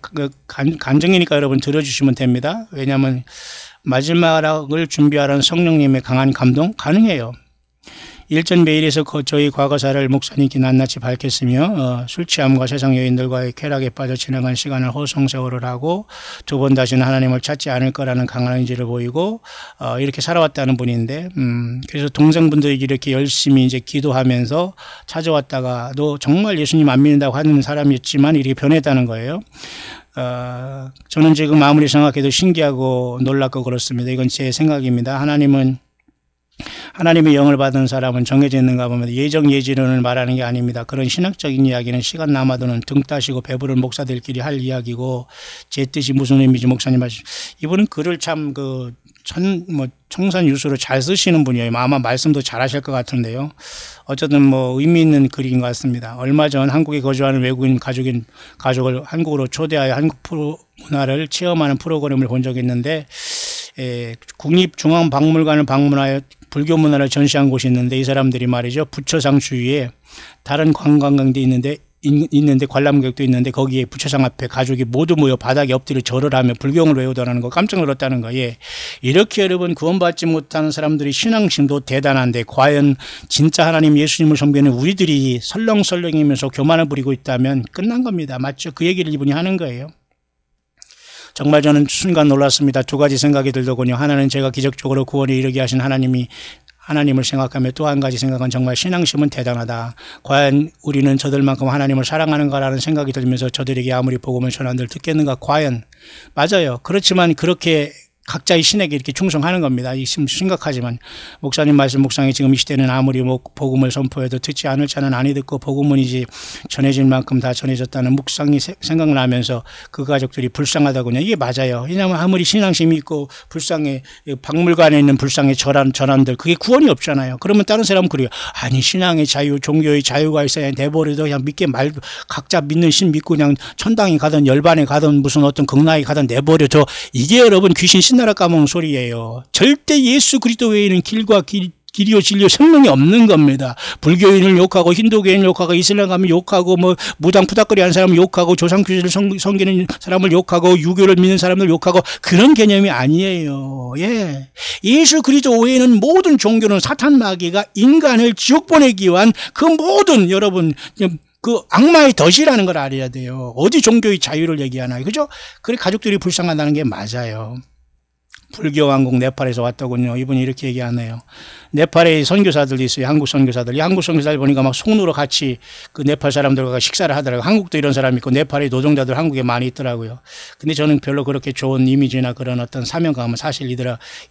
간증이니까 여러분 들어주시면 됩니다. 왜냐하면 마지막을 준비하라는 성령님의 강한 감동 가능해요. 일전 메일에서 저희 과거사를 목사님께 낱낱이 밝혔으며 술 취함과 세상 여인들과의 쾌락에 빠져 지나간 시간을 허송세월을 하고 두 번 다시는 하나님을 찾지 않을 거라는 강한 의지를 보이고 이렇게 살아왔다는 분인데 그래서 동생분들이 이렇게 열심히 이제 기도하면서 찾아왔다가도 정말 예수님 안 믿는다고 하는 사람이었지만 이렇게 변했다는 거예요. 저는 지금 아무리 생각해도 신기하고 놀랍고 그렇습니다. 이건 제 생각입니다. 하나님의 영을 받은 사람은 정해져 있는가 보면 예정예지론을 말하는 게 아닙니다. 그런 신학적인 이야기는 시간 남아도는 등 따시고 배부른 목사들끼리 할 이야기고 제 뜻이 무슨 의미인지 목사님 말씀. 이분은 글을 참 청산유수로 잘 쓰시는 분이에요. 아마 말씀도 잘 하실 것 같은데요. 어쨌든 의미 있는 글인 것 같습니다. 얼마 전 한국에 거주하는 외국인 가족을 한국으로 초대하여 한국 문화를 체험하는 프로그램을 본 적이 있는데 국립중앙박물관을 방문하여 불교 문화를 전시한 곳이 있는데 이 사람들이 말이죠. 부처상 주위에 다른 관광객도 있는데 관람객도 있는데 거기에 부처상 앞에 가족이 모두 모여 바닥에 엎드려 절을 하며 불경을 외우더라는 거 깜짝 놀랐다는 거. 예. 이렇게 여러분 구원받지 못하는 사람들이 신앙심도 대단한데 과연 진짜 하나님 예수님을 섬기는 우리들이 설렁설렁이면서 교만을 부리고 있다면 끝난 겁니다. 맞죠? 그 얘기를 이분이 하는 거예요. 정말 저는 순간 놀랐습니다. 두 가지 생각이 들더군요. 하나는 제가 기적적으로 구원에 이르게 하신 하나님을 생각하며 또 한 가지 생각은 정말 신앙심은 대단하다. 과연 우리는 저들만큼 하나님을 사랑하는가라는 생각이 들면서 저들에게 아무리 복음을 전한들 듣겠는가. 과연 맞아요. 그렇지만 그렇게 각자의 신에게 이렇게 충성하는 겁니다. 이 심각하지만 목사님 말씀 묵상이 지금 이 시대는 아무리 복음을 선포해도 듣지 않을 자는 아니 듣고 복음은 이제 전해질 만큼 다 전해졌다는 묵상이 생각나면서 그 가족들이 불쌍하다군요. 이게 맞아요. 왜냐하면 아무리 신앙심이 있고 불쌍해 박물관에 있는 불쌍의 전환들 그게 구원이 없잖아요. 그러면 다른 사람은 그래요. 아니 신앙의 자유 종교의 자유가 있어야 내버려도 그냥 각자 믿는 신 믿고 그냥 천당에 가든 열반에 가든 무슨 어떤 극락에 가든 내버려둬. 이게 여러분 귀신 나라 까먹는 소리예요. 절대 예수 그리스도 외에는 길과 길이요 진리요 생명이 없는 겁니다. 불교인을 욕하고 힌두교인을 욕하고 이슬람 가면 욕하고 무당 푸닥거리 하는 사람을 욕하고 조상규제를 섬기는 사람을 욕하고 유교를 믿는 사람을 욕하고 그런 개념이 아니에요. 예. 예수 그리스도 외에는 모든 종교는 사탄 마귀가 인간을 지옥 보내기 위한 그 모든 여러분 그 악마의 덫이라는 걸 알아야 돼요. 어디 종교의 자유를 얘기하나요? 그죠? 그래 가족들이 불쌍하다는 게 맞아요. 불교 왕국 네팔에서 왔더군요. 이분이 이렇게 얘기하네요. 네팔에 선교사들도 있어요. 한국 선교사들. 이 한국 선교사들 보니까 막 손으로 같이 그 네팔 사람들과 식사를 하더라고요. 한국도 이런 사람이 있고 네팔의 노동자들 한국에 많이 있더라고요. 근데 저는 별로 그렇게 좋은 이미지나 그런 어떤 사명감은 사실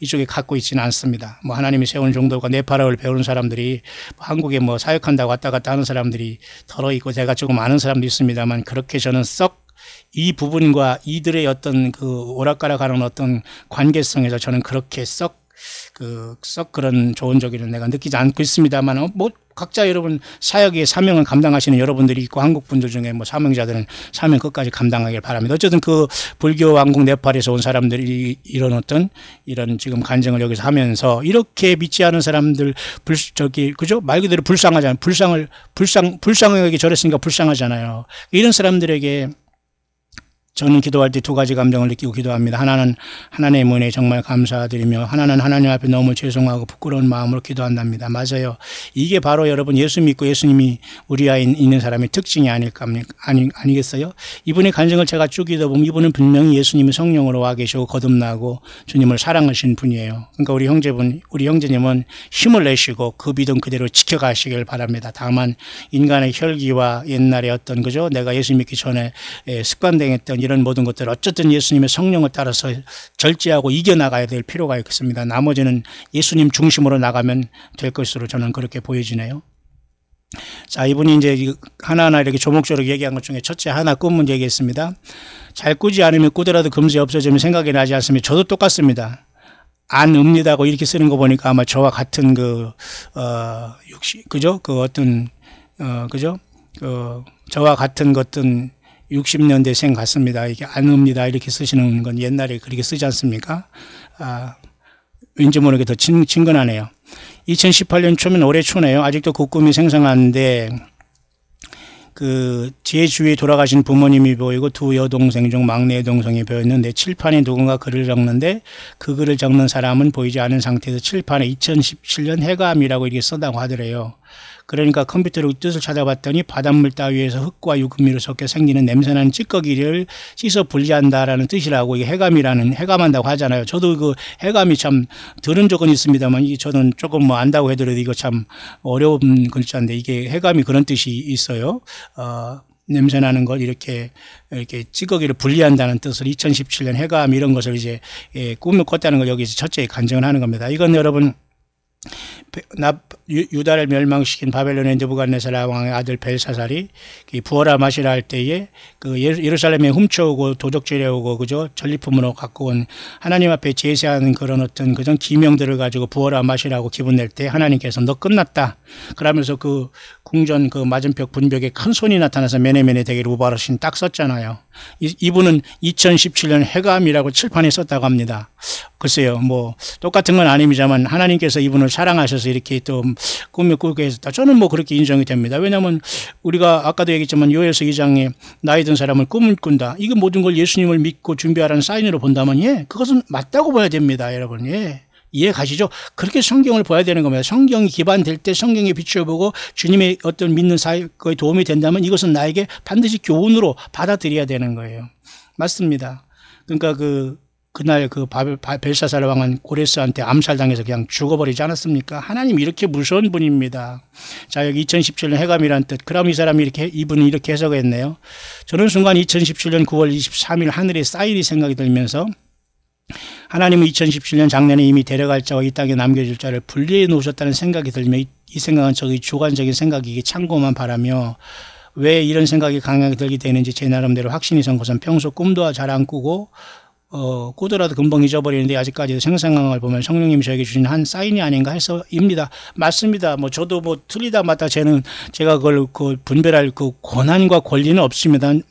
이쪽에 갖고 있지는 않습니다. 하나님이 세운 정도가 네팔어를 배우는 사람들이 한국에 사역한다고 왔다 갔다 하는 사람들이 덜어 있고 제가 조금 아는 사람도 있습니다만 그렇게 저는 썩 이 부분과 이들의 어떤 그 오락가락하는 어떤 관계성에서 저는 그렇게 썩 그런 좋은 적이는 내가 느끼지 않고 있습니다만 각자 여러분 사역의 사명을 감당하시는 여러분들이 있고 한국 분들 중에 사명자들은 사명 끝까지 감당하길 바랍니다. 어쨌든 그 불교 왕국 네팔에서 온 사람들이 이런 지금 간증을 여기서 하면서 이렇게 믿지 않은 사람들 그죠? 말 그대로 불쌍하잖아요. 불쌍하게 저랬으니까 불쌍하잖아요. 이런 사람들에게 저는 기도할 때 두 가지 감정을 느끼고 기도합니다. 하나는 하나님의 은혜에 정말 감사드리며 하나는 하나님 앞에 너무 죄송하고 부끄러운 마음으로 기도한답니다. 맞아요. 이게 바로 여러분 예수 믿고 예수님이 우리 안에 있는 사람의 특징이 아니겠어요? 이분의 간증을 제가 쭉 읽어보면 이분은 분명히 예수님이 성령으로 와 계시고 거듭나고 주님을 사랑하신 분이에요. 그러니까 우리 형제님은 힘을 내시고 그 믿음 그대로 지켜가시길 바랍니다. 다만 인간의 혈기와 옛날에 어떤 그죠? 내가 예수 믿기 전에 습관당했던 이런 모든 것들 어쨌든 예수님의 성령을 따라서 절제하고 이겨나가야 될 필요가 있습니다. 나머지는 예수님 중심으로 나가면 될 것으로 저는 그렇게 보여지네요. 자, 이분이 이제 하나하나 이렇게 조목조록 얘기한 것 중에 첫째 하나 꾼 문제 얘기했습니다. 잘 꾸지 않으면 꾸더라도 금세 없어지면 생각이 나지 않습니다. 저도 똑같습니다. 안 읍니다고 이렇게 쓰는 거 보니까 아마 저와 같은 그죠? 저와 같은 것든 60년대생 같습니다. 이게 안 옵니다. 이렇게 쓰시는 건 옛날에 그렇게 쓰지 않습니까? 왠지 모르게 더 친근하네요. 2018년 초면 올해 초네요. 아직도 그 꿈이 생생한데 제 주위에 돌아가신 부모님이 보이고 두 여동생 중 막내 여동생이 보였는데 칠판에 누군가 글을 적는데 그 글을 적는 사람은 보이지 않은 상태에서 칠판에 2017년 해감이라고 이렇게 써다고 하더래요. 그러니까 컴퓨터로 뜻을 찾아봤더니 바닷물 따위에서 흙과 유금미로 섞여 생기는 냄새나는 찌꺼기를 씻어 분리한다라는 뜻이라고, 이게 해감이라는, 해감한다고 하잖아요. 저도 그 해감이 참 들은 적은 있습니다만 이게 저는 조금 뭐 안다고 해더라도 이거 참 어려운 글자인데 이게 해감이 그런 뜻이 있어요. 냄새나는 걸 이렇게 찌꺼기를 분리한다는 뜻을 2017년 해감 이런 것을 이제 꿈을 꿨다는 걸 여기서 첫째 간증을 하는 겁니다. 이건 여러분 유다를 멸망시킨 바벨론의 느부갓네살 왕의 아들 벨사살이 부어라 마시라 할 때에 그 예루살렘에 훔쳐오고 도적질해오고 그죠 전리품으로 갖고 온 하나님 앞에 제사하는 그런 어떤 그런 기명들을 가지고 부어라 마시라고 기분 낼 때 하나님께서 너 끝났다 그러면서 그 궁전 그 맞은벽 분벽에 큰 손이 나타나서 메네메네 대기를 우바르신 딱 썼잖아요. 이분은 2017년 해감이라고 칠판에 썼다고 합니다. 글쎄요, 뭐 똑같은 건 아닙니다만 하나님께서 이분을 사랑하셔서 이렇게 또 꿈을 꾸게 했다. 저는 뭐 그렇게 인정이 됩니다. 왜냐하면 우리가 아까도 얘기했지만 요엘서 2장에 나이 든 사람을 꿈을 꾼다. 이거 모든 걸 예수님을 믿고 준비하라는 사인으로 본다면 그것은 맞다고 봐야 됩니다, 여러분. 이해 가시죠? 그렇게 성경을 봐야 되는 겁니다. 성경이 기반될 때 성경에 비추어보고 주님의 어떤 믿는 사역에 도움이 된다면 이것은 나에게 반드시 교훈으로 받아들여야 되는 거예요. 맞습니다. 그러니까 그날 벨사살 왕은 고레스한테 암살당해서 그냥 죽어버리지 않았습니까? 하나님 이렇게 무서운 분입니다. 자, 여기 2017년 해감이란 뜻. 그럼 이 사람이 이분이 이렇게 해석했네요. 저는 순간 2017년 9월 23일 하늘에 사인이 생각이 들면서 하나님은 2017년 작년에 이미 데려갈 자와 이 땅에 남겨줄 자를 분리해 놓으셨다는 생각이 들며 이 생각은 저기 주관적인 생각이기 참고만 바라며 왜 이런 생각이 강하게 들게 되는지 제 나름대로 확신이 선 것은 평소 꿈도 잘 안 꾸고 꾸더라도 금방 잊어버리는데 아직까지도 생생한 걸 보면 성령님이 저에게 주신 한 사인이 아닌가 해서입니다. 맞습니다. 뭐 저도 뭐 틀리다 맞다 제가 그걸 분별할 그 권한과 권리는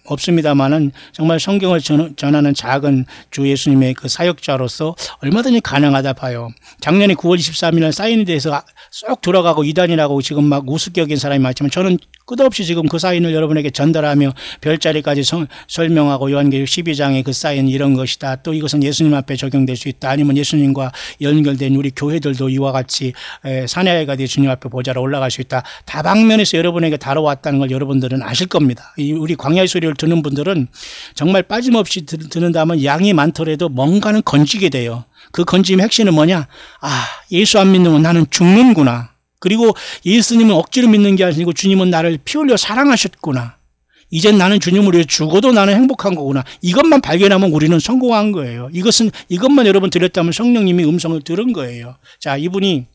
없습니다만은 정말 성경을 전하는 작은 주 예수님의 그 사역자로서 얼마든지 가능하다 봐요. 작년에 9월 23일 사인에 대해서 쏙 들어가고 이단이라고 지금 막 우습게 여긴 사람이 많지만 저는 끝없이 지금 그 사인을 여러분에게 전달하며 별자리까지 설명하고 요한계시록 12장의 그 사인 이런 것이다. 또 이것은 예수님 앞에 적용될 수 있다. 아니면 예수님과 연결된 우리 교회들도 이와 같이 사내가 되어 주님 앞에 보좌로 올라갈 수 있다. 다방면에서 여러분에게 다뤄왔다는 걸 여러분들은 아실 겁니다. 우리 광야의 소리를 듣는 분들은 정말 빠짐없이 듣는다면 양이 많더라도 뭔가는 건지게 돼요. 그 건짐의 핵심은 뭐냐? 예수 안 믿는 건 나는 죽는구나. 그리고 예수님은 억지로 믿는 게 아니고 주님은 나를 피 흘려 사랑하셨구나. 이젠 나는 주님을 위해 죽어도 나는 행복한 거구나. 이것만 발견하면 우리는 성공한 거예요. 이것만 여러분 들었다면 성령님이 음성을 들은 거예요. 자, 이분이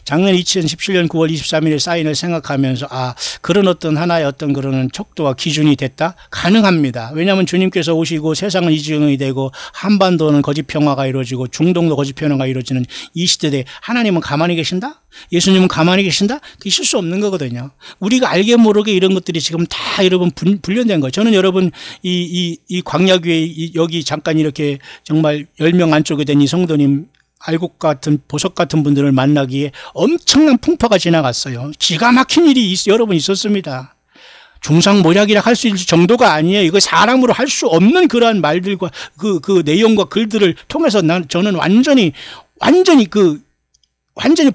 작년 2017년 9월 23일에 사인을 생각하면서 그런 어떤 하나의 어떤 그런 척도와 기준이 됐다? 가능합니다. 왜냐하면 주님께서 오시고 세상은 이주영이 되고 한반도는 거짓 평화가 이루어지고 중동도 거짓 평화가 이루어지는 이 시대에 하나님은 가만히 계신다? 예수님은 가만히 계신다? 있을 수 없는 거거든요. 우리가 알게 모르게 이런 것들이 지금 다 여러분 분련된 거예요. 저는 여러분 이 광야교회 여기 잠깐 이렇게 정말 10명 안쪽에 된 이 성도님 알곡 같은 보석 같은 분들을 만나기에 엄청난 풍파가 지나갔어요. 기가 막힌 일이 여러분 있었습니다. 중상모략이라 할 수 있을 정도가 아니에요. 이거 사람으로 할 수 없는 그러한 말들과 그 내용과 글들을 통해서 저는 완전히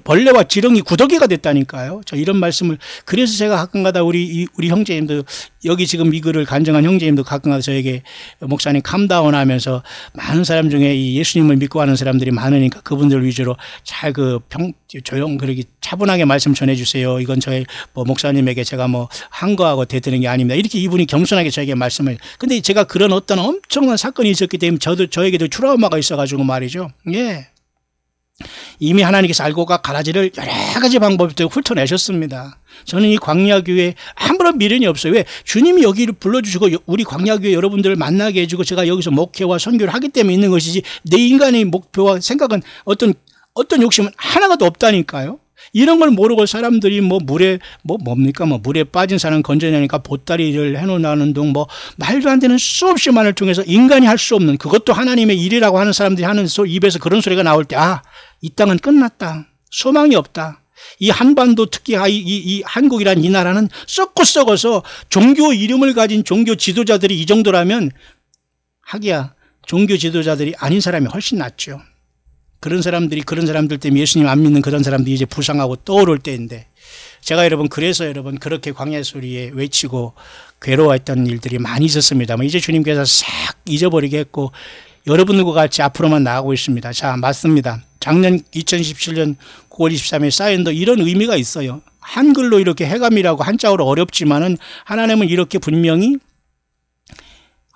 벌레와 지렁이 구더기가 됐다니까요. 저 이런 말씀을 그래서 제가 가끔가다 우리 형제님도 여기 지금 이 글을 간증한 형제님도 가끔가다 저에게 목사님 캄다운 하면서 많은 사람 중에 이 예수님을 믿고 하는 사람들이 많으니까 그분들 위주로 잘 그렇게 차분하게 말씀 전해주세요. 이건 저희 목사님에게 제가 한 거하고 대드는 게 아닙니다. 이렇게 이분이 겸손하게 저에게 말씀을. 근데 제가 그런 어떤 엄청난 사건이 있었기 때문에 저에게도 트라우마가 있어가지고 말이죠. 이미 하나님께서 알고가 가라지를 여러 가지 방법으로 훑어내셨습니다. 저는 이 광야교회에 아무런 미련이 없어요. 왜? 주님이 여기를 불러주시고 우리 광야교회 여러분들을 만나게 해주고 제가 여기서 목회와 선교를 하기 때문에 있는 것이지 내 인간의 목표와 생각은 어떤 욕심은 하나가 더 없다니까요. 이런 걸 모르고 사람들이 뭐 물에 뭡니까 물에 빠진 사람 건져내니까 보따리를 해놓는 둥 말도 안 되는 수없이 많을 통해서 인간이 할 수 없는, 그것도 하나님의 일이라고 하는 사람들이 하는 입에서 그런 소리가 나올 때, 이 땅은 끝났다, 소망이 없다. 이 한반도, 특히 이 한국이란 이 나라는 썩고 썩어서 종교 이름을 가진 종교 지도자들이 이 정도라면 하기야 종교 지도자들이 아닌 사람이 훨씬 낫죠. 그런 사람들 때문에 예수님 안 믿는 그런 사람들이 이제 부상하고 떠오를 때인데, 제가 그래서 그렇게 광야의 소리에 외치고 괴로워했던 일들이 많이 있었습니다만 이제 주님께서 싹 잊어버리게 했고 여러분들과 같이 앞으로만 나가고 있습니다. 자, 맞습니다. 작년 2017년 9월 23일 사인도 이런 의미가 있어요. 한글로 이렇게 해감이라고 한자어로 어렵지만은 하나님은 이렇게 분명히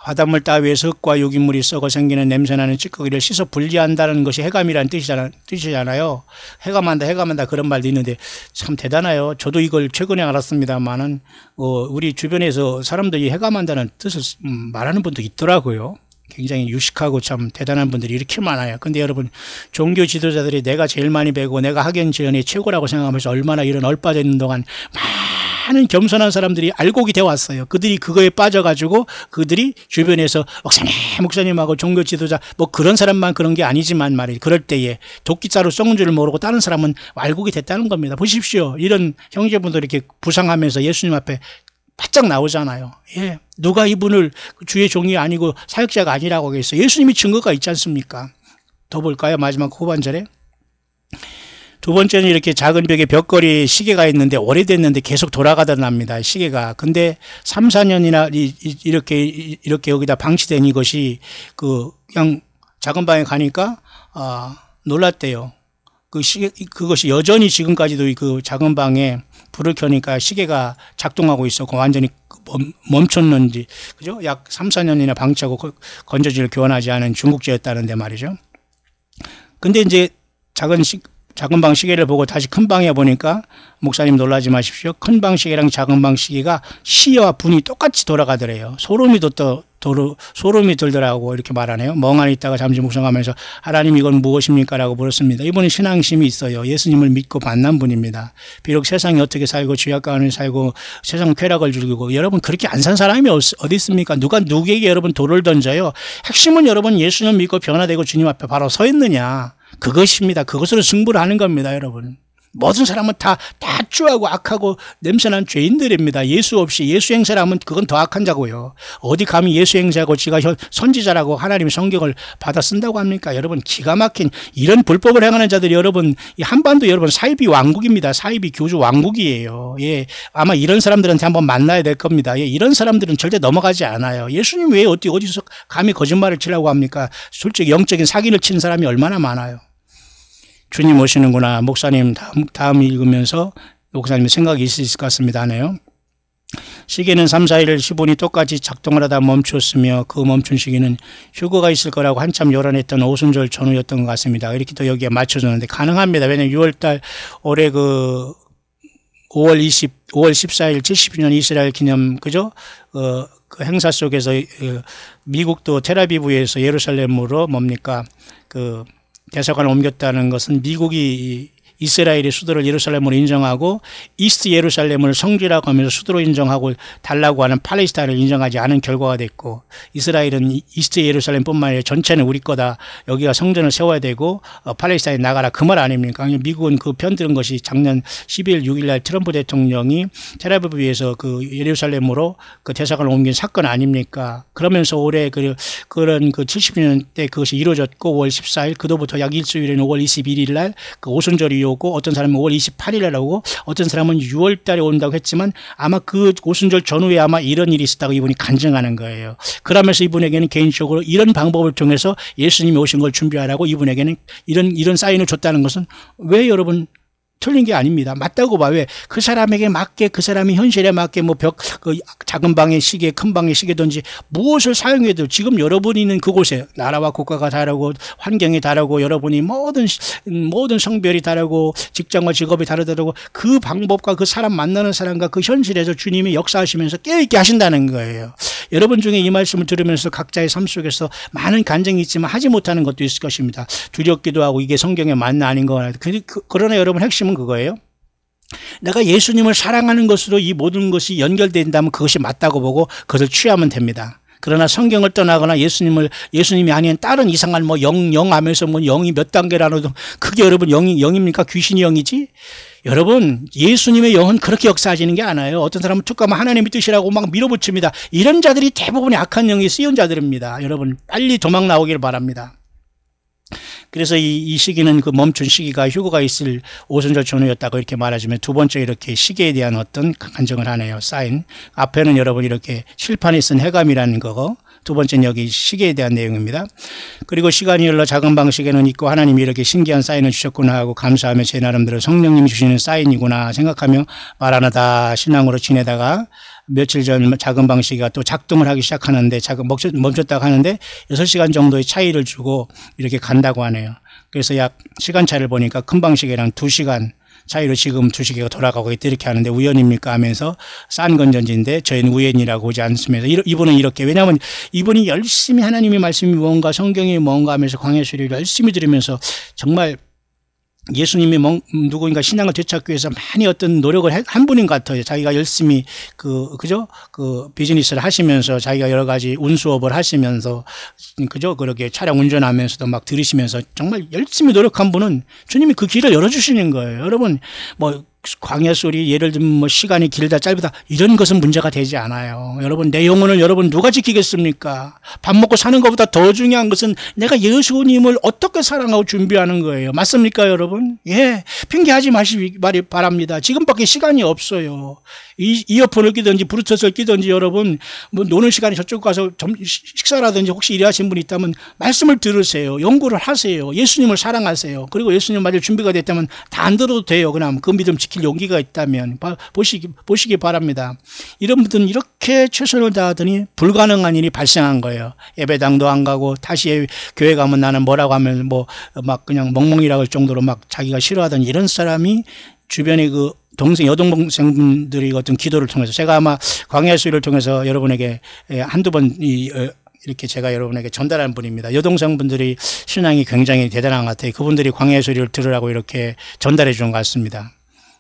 바닷물 따위에서 흙과 유기물이 썩어 생기는 냄새나는 찌꺼기를 씻어 분리한다는 것이 해감이라는 뜻이잖아요. 해감한다 그런 말도 있는데 참 대단해요. 저도 이걸 최근에 알았습니다만은 우리 주변에서 사람들이 해감한다는 뜻을 말하는 분도 있더라고요. 굉장히 유식하고 참 대단한 분들이 이렇게 많아요. 근데 여러분, 종교 지도자들이 내가 제일 많이 배고 내가 학연지연이 최고라고 생각하면서 얼마나 이런 얼빠져 있는 동안 많은 겸손한 사람들이 알곡이 되어 왔어요. 그들이 그거에 빠져가지고 그들이 주변에서 목사님하고 종교 지도자 그런 사람만 그런 게 아니지만 말이에요. 그럴 때에 도끼자루 썩는 줄 모르고 다른 사람은 알곡이 됐다는 겁니다. 보십시오. 이런 형제분들이 이렇게 부상하면서 예수님 앞에 바짝 나오잖아요. 예, 누가 이분을 주의 종이 아니고 사역자가 아니라고 하겠어요. 예수님이 증거가 있지 않습니까? 더 볼까요? 마지막 후반절에. 두 번째는 이렇게 작은 벽에 벽걸이 시계가 있는데 오래됐는데 계속 돌아가더랍니다. 시계가. 근데 3, 4년이나 이렇게 여기다 방치된 이것이 그냥 작은 방에 가니까 놀랐대요. 그것이 여전히 지금까지도 그 작은 방에 불을 켜니까 시계가 작동하고 있었고 완전히 멈췄는지, 그죠? 약 3, 4년이나 방치하고 건전지를 교환하지 않은 중국제였다는데 말이죠. 근데 이제 작은 방 시계를 보고 다시 큰 방에 보니까, 목사님 놀라지 마십시오. 큰 방 시계랑 작은 방 시계가 시와 분이 똑같이 돌아가더래요. 소름이 들더라고 이렇게 말하네요. 멍하니 있다가 잠시 묵상하면서 하나님 이건 무엇입니까? 라고 물었습니다. 이분은 신앙심이 있어요. 예수님을 믿고 만난 분입니다. 비록 세상이 어떻게 살고 죄악 가운데 살고 세상 쾌락을 즐기고, 여러분 그렇게 안 산 사람이 어디 있습니까? 누가 누구에게 여러분 돌을 던져요? 핵심은 여러분 예수님 믿고 변화되고 주님 앞에 바로 서 있느냐, 그것입니다. 그것으로 승부를 하는 겁니다. 여러분, 모든 사람은 다 추하고 악하고 냄새난 죄인들입니다. 예수 없이 예수 행세라면 그건 더 악한 자고요. 어디 감히 예수 행세하고 지가 선지자라고 하나님의 성경을 받아 쓴다고 합니까? 여러분, 기가 막힌 이런 불법을 행하는 자들이 여러분, 이 한반도 여러분 사이비 왕국입니다. 사이비 교주 왕국이에요. 예, 아마 이런 사람들한테 한번 만나야 될 겁니다. 예, 이런 사람들은 절대 넘어가지 않아요. 예수님 왜 어디서 감히 거짓말을 치려고 합니까? 솔직히 영적인 사기를 치는 사람이 얼마나 많아요. 주님 오시는구나. 목사님 다음 읽으면서 목사님 생각이 있을 것 같습니다 하네요. 시계는 3, 4일 15분이 똑같이 작동을 하다 멈췄으며 그 멈춘 시기는 휴거가 있을 거라고 한참 요란했던 오순절 전후였던 것 같습니다. 이렇게 또 여기에 맞춰줬는데 가능합니다. 왜냐하면 6월달 올해 5월 14일 70주년 이스라엘 기념, 그죠? 그 행사 속에서 미국도 텔아비브에서 예루살렘으로 대사관을 옮겼다는 것은 미국이 이스라엘의 수도를 예루살렘으로 인정하고 이스트 예루살렘을 성지라고 하면서 수도로 인정하고 달라고 하는 팔레스타인을 인정하지 않은 결과가 됐고, 이스라엘은 이스트 예루살렘뿐만 아니라 전체는 우리 거다, 여기가 성전을 세워야 되고 팔레스타인 나가라, 그 말 아닙니까? 미국은 그 편들은 것이 작년 12일 6일 날 트럼프 대통령이 텔아비브에서 그 예루살렘으로 그 대사관을 옮긴 사건 아닙니까? 그러면서 올해 그런 70년 때 그것이 이루어졌고 5월 14일 그도부터 약 일주일인 5월 21일 날 그 오순절이 오고, 어떤 사람은 5월 28일에 오고 어떤 사람은 6월 달에 온다고 했지만 아마 그 오순절 전후에 아마 이런 일이 있었다고 이분이 간증하는 거예요. 그러면서 이분에게는 개인적으로 이런 방법을 통해서 예수님이 오신 걸 준비하라고 이분에게는 이런 사인을 줬다는 것은 왜 여러분 틀린 게 아닙니다. 맞다고 봐. 왜? 그 사람에게 맞게, 그 사람이 현실에 맞게 작은 방의 시계, 큰 방의 시계든지 무엇을 사용해도 지금 여러분이 있는 그곳에 나라와 국가가 다르고 환경이 다르고 여러분이 모든 성별이 다르고 직장과 직업이 다르더라도 그 방법과 그 사람 만나는 사람과 그 현실에서 주님이 역사하시면서 깨있게 하신다는 거예요. 여러분 중에 이 말씀을 들으면서 각자의 삶 속에서 많은 간증이 있지만 하지 못하는 것도 있을 것입니다. 두렵기도 하고 이게 성경에 맞나 아닌 거나. 그러나 여러분 핵심은 핵심은 그거예요. 내가 예수님을 사랑하는 것으로 이 모든 것이 연결된다면 그것이 맞다고 보고 그것을 취하면 됩니다. 그러나 성경을 떠나거나 예수님이 아닌 다른 이상한 뭐 영 하면서 뭐 영이 몇 단계라도 그게 여러분 영입니까? 귀신이 영이지? 여러분, 예수님의 영은 그렇게 역사하지는 게 아니에요. 어떤 사람은 툭하면 하나님의 뜻이라고 막 밀어붙입니다. 이런 자들이 대부분의 악한 영이 쓰인 자들입니다. 여러분, 빨리 도망 나오길 바랍니다. 그래서 이 시기는 그 멈춘 시기가 휴거가 있을 오순절 전후였다고 이렇게 말하자면 두 번째 이렇게 시기에 대한 어떤 간증을 하네요. 사인. 앞에는 여러분 이렇게 칠판에 쓴 해감이라는 거고 두 번째는 여기 시기에 대한 내용입니다. 그리고 시간이 흘러 작은 방식에는 있고 하나님이 이렇게 신기한 사인을 주셨구나 하고 감사하며 제 나름대로 성령님이 주시는 사인이구나 생각하며 말 하나다 신앙으로 지내다가 며칠 전 작은 방식이가 또 작동을 하기 시작하는데 멈췄다고 하는데 6시간 정도의 차이를 주고 이렇게 간다고 하네요. 그래서 약 시간차를 보니까 큰 방식이랑 2시간 차이로 지금 2시계가 돌아가고 있다 이렇게 하는데 우연입니까 하면서 싼 건전지인데 저희는 우연이라고 보지 않습니다. 이분은 이렇게 왜냐하면 이분이 열심히 하나님의 말씀이 뭔가 성경이 뭔가 하면서 광야 수리를 열심히 들으면서 정말 예수님이 누구인가 신앙을 되찾기 위해서 많이 어떤 노력을 한 분인 것 같아요. 자기가 열심히 그 비즈니스를 하시면서 자기가 여러 가지 운수업을 하시면서 그렇게 차량 운전하면서도 막 들으시면서 정말 열심히 노력한 분은 주님이 그 길을 열어주시는 거예요. 여러분, 뭐 광야 소리 예를 들면 뭐 시간이 길다 짧다 이런 것은 문제가 되지 않아요. 여러분 내 영혼을 여러분 누가 지키겠습니까? 밥 먹고 사는 것보다 더 중요한 것은 내가 예수님을 어떻게 사랑하고 준비하는 거예요. 맞습니까 여러분? 예, 핑계하지 마시기 바랍니다. 지금밖에 시간이 없어요. 이어폰을 끼든지 브루투스를 끼든지 여러분 뭐 노는 시간에 저쪽 가서 식사라든지 혹시 일하시는 분이 있다면 말씀을 들으세요. 연구를 하세요. 예수님을 사랑하세요. 그리고 예수님 맞을 준비가 됐다면 다 안 들어도 돼요. 그냥 그 믿음 지킬 용기가 있다면 보시기 바랍니다. 이런 분들은 이렇게 최선을 다하더니 불가능한 일이 발생한 거예요. 예배당도 안 가고 다시 교회 가면 나는 뭐라고 하면 뭐 막 그냥 멍멍이라고 할 정도로 막 자기가 싫어하던 이런 사람이 주변에 그 여동생분들이 어떤 기도를 통해서 제가 아마 광야의 수리를 통해서 여러분에게 한두 번 이렇게 제가 여러분에게 전달한 분입니다. 여동생분들이 신앙이 굉장히 대단한 것 같아요. 그분들이 광야의 수리를 들으라고 이렇게 전달해 준 것 같습니다.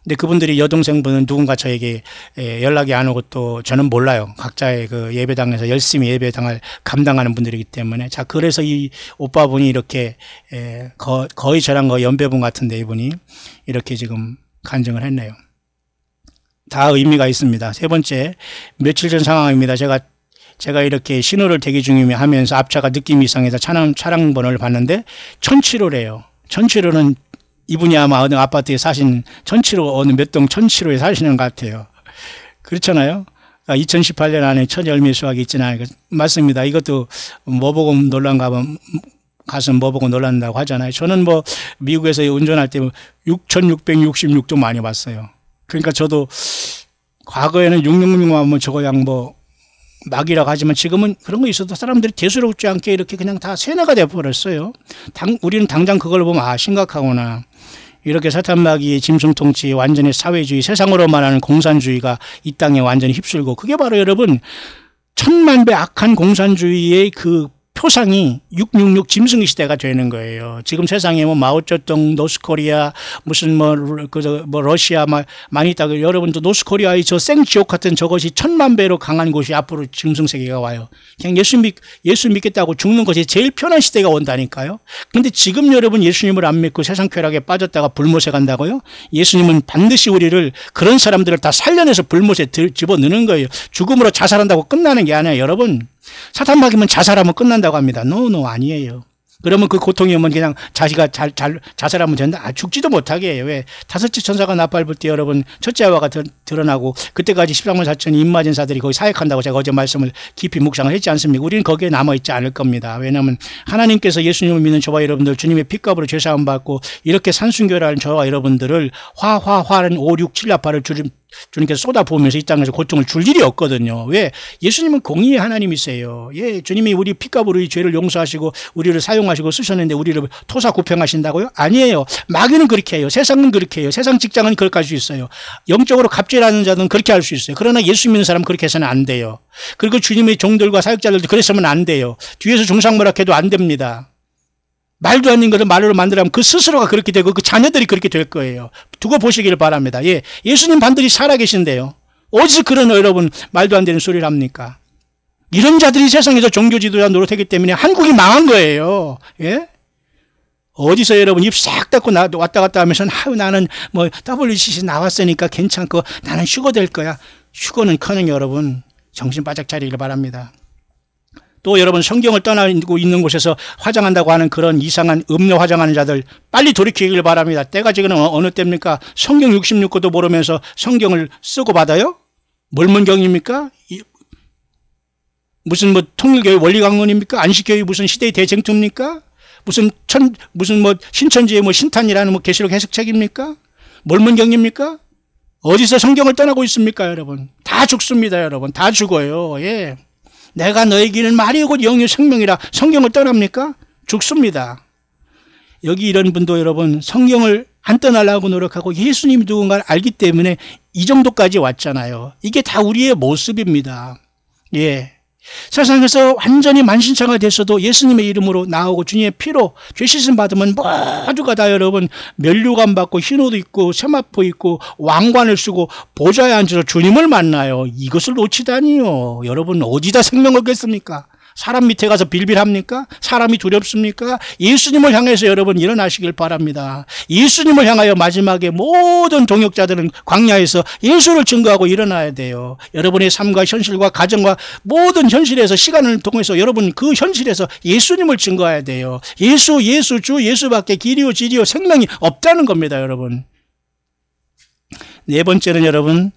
근데 그분들이 여동생분은 누군가 저에게 연락이 안 오고 또 저는 몰라요. 각자의 그 예배당에서 열심히 예배당을 감당하는 분들이기 때문에 자 그래서 이 오빠분이 이렇게 거의 저랑 거의 연배분 같은데 이분이 이렇게 지금 간증을 했네요. 다 의미가 있습니다. 세 번째, 며칠 전 상황입니다. 제가 이렇게 신호를 대기 중이며 하면서 앞차가 느낌이 이상해서 차량 번호를 봤는데 1007호래요. 1007호는 이분이 아마 어느 아파트에 사신 1007호 어느 몇 동 1007호에 사시는 것 같아요. 그렇잖아요. 2018년 안에 첫 열매 수확이 있잖아요. 맞습니다. 이것도 뭐 보고 놀란가 하면 가슴 뭐 보고 놀란다고 하잖아요. 저는 뭐 미국에서 운전할 때 6,666도 많이 봤어요. 그러니까 저도 과거에는 666만 하면 저거 그냥 뭐 막이라고 하지만 지금은 그런 거 있어도 사람들이 대수롭지 않게 이렇게 그냥 다 세뇌가 돼버렸어요. 우리는 당장 그걸 보면 아 심각하구나. 이렇게 사탄마귀의 짐승통치 완전히 사회주의 세상으로 말하는 공산주의가 이 땅에 완전히 휩쓸고 그게 바로 여러분 천만배 악한 공산주의의 그 표상이 666 짐승의 시대가 되는 거예요. 지금 세상에 뭐 마오쩌둥, 노스코리아, 무슨 뭐 러시아 많이 있다고 여러분도 노스코리아의 저 생지옥 같은 저것이 1000만배로 강한 곳이 앞으로 짐승 세계가 와요. 그냥 예수 믿겠다고 죽는 것이 제일 편한 시대가 온다니까요. 그런데 지금 여러분 예수님을 안 믿고 세상 쾌락에 빠졌다가 불못에 간다고요? 예수님은 반드시 우리를 그런 사람들을 다 살려내서 불못에 집어넣는 거예요. 죽음으로 자살한다고 끝나는 게 아니에요. 여러분. 사탄마귀면 자살하면 끝난다고 합니다. 노 아니에요. 그러면 그 고통이 오면 그냥 자살하면 된다. 죽지도 못하게 해요. 왜? 다섯째 천사가 나팔불 때 여러분 첫째 아와가 드러나고 그때까지 13만 4천이 입맞은 자들이 거기 사역한다고 제가 어제 말씀을 깊이 묵상을 했지 않습니까? 우리는 거기에 남아있지 않을 겁니다. 왜냐하면 하나님께서 예수님을 믿는 저와 여러분들 주님의 핏값으로 죄사함 받고 이렇게 산순교라는 저와 여러분들을 화는 5, 6, 7, 8을 주님께서 쏟아부으면서 이 땅에서 고통을 줄 일이 없거든요. 왜? 예수님은 공의의 하나님이세요. 예, 주님이 우리 핏값으로 이 죄를 용서하시고 우리를 사용하시고 쓰셨는데 우리를 토사구팽하신다고요? 아니에요. 마귀는 그렇게 해요. 세상은 그렇게 해요. 세상 직장은 그렇게 할 수 있어요. 영적으로 갑질하는 자는 그렇게 할 수 있어요. 그러나 예수 믿는 사람은 그렇게 해서는 안 돼요. 그리고 주님의 종들과 사역자들도 그랬으면 안 돼요. 뒤에서 중상모락해도 안 됩니다. 말도 안 되는 것을 말로 만들면 그 스스로가 그렇게 되고 그 자녀들이 그렇게 될 거예요. 두고 보시길 바랍니다. 예, 예수님 반드시 살아계신데요. 어디서 그런 여러분 말도 안 되는 소리를 합니까? 이런 자들이 세상에서 종교 지도자 노릇하기 때문에 한국이 망한 거예요. 예? 어디서 여러분 입 싹 닫고 왔다 갔다 하면서 아유 나는 뭐 WCC 나왔으니까 괜찮고 나는 휴거 될 거야. 휴거는커녕 여러분 정신 바짝 차리길 바랍니다. 또 여러분 성경을 떠나고 있는 곳에서 화장한다고 하는 그런 이상한 음료 화장하는 자들 빨리 돌이키길 바랍니다. 때가 지금 어느 때입니까? 성경 66권도 모르면서 성경을 쓰고 받아요? 몰문경입니까? 무슨 뭐 통일교회 원리강론입니까? 안식교회 무슨 시대의 대쟁투입니까? 무슨 뭐 신천지의 뭐 신탄이라는 뭐 계시록 해석책입니까? 몰문경입니까? 어디서 성경을 떠나고 있습니까, 여러분? 다 죽습니다, 여러분. 다 죽어요. 예. 내가 너에게는 말이 곧 영의 생명이라 성경을 떠납니까? 죽습니다. 여기 이런 분도 여러분 성경을 안 떠나려고 노력하고 예수님이 누군가를 알기 때문에 이 정도까지 왔잖아요. 이게 다 우리의 모습입니다. 예. 세상에서 완전히 만신창가 됐어도 예수님의 이름으로 나오고 주님의 피로 죄 씻음 받으면 모두가 다 여러분 면류관 받고 흰옷 입고 세마포 입고 왕관을 쓰고 보좌에 앉아서 주님을 만나요. 이것을 놓치다니요. 여러분 어디다 생명 얻겠습니까? 사람 밑에 가서 빌빌합니까? 사람이 두렵습니까? 예수님을 향해서 여러분 일어나시길 바랍니다. 예수님을 향하여 마지막에 모든 동역자들은 광야에서 예수를 증거하고 일어나야 돼요. 여러분의 삶과 현실과 가정과 모든 현실에서 시간을 통해서 여러분 그 현실에서 예수님을 증거해야 돼요. 예수 주 예수밖에 길이요 진리요 생명이 없다는 겁니다. 여러분. 네 번째는 여러분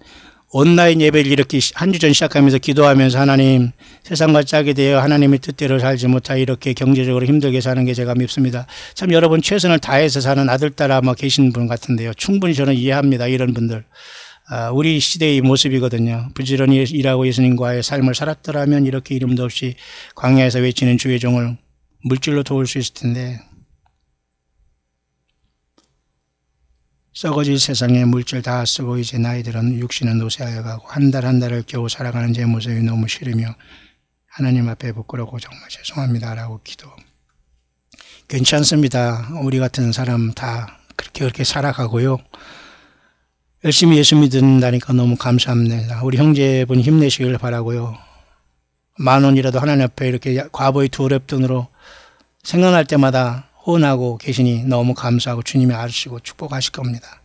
온라인 예배를 이렇게 한 주 전 시작하면서 기도하면서 하나님 세상과 짝이 되어 하나님의 뜻대로 살지 못하 이렇게 경제적으로 힘들게 사는 게 제가 밉습니다. 참 여러분 최선을 다해서 사는 아들, 딸 아마 계신 분 같은데요. 충분히 저는 이해합니다. 이런 분들. 우리 시대의 모습이거든요. 부지런히 일하고 예수님과의 삶을 살았더라면 이렇게 이름도 없이 광야에서 외치는 주의 종을 물질로 도울 수 있을 텐데 썩어질 세상에 물질 다 쓰고 이제 나이들은 육신은 노쇠하여 가고 한 달 한 달을 겨우 살아가는 제 모습이 너무 싫으며 하나님 앞에 부끄럽고 정말 죄송합니다 라고 기도. 괜찮습니다. 우리 같은 사람 다 그렇게 살아가고요. 열심히 예수 믿는다니까 너무 감사합니다. 우리 형제분 힘내시길 바라고요. 10,000원이라도 하나님 앞에 이렇게 과부의 두 랩돈으로 생각날 때마다 혼하고 계시니 너무 감사하고 주님이 아시고 축복하실 겁니다.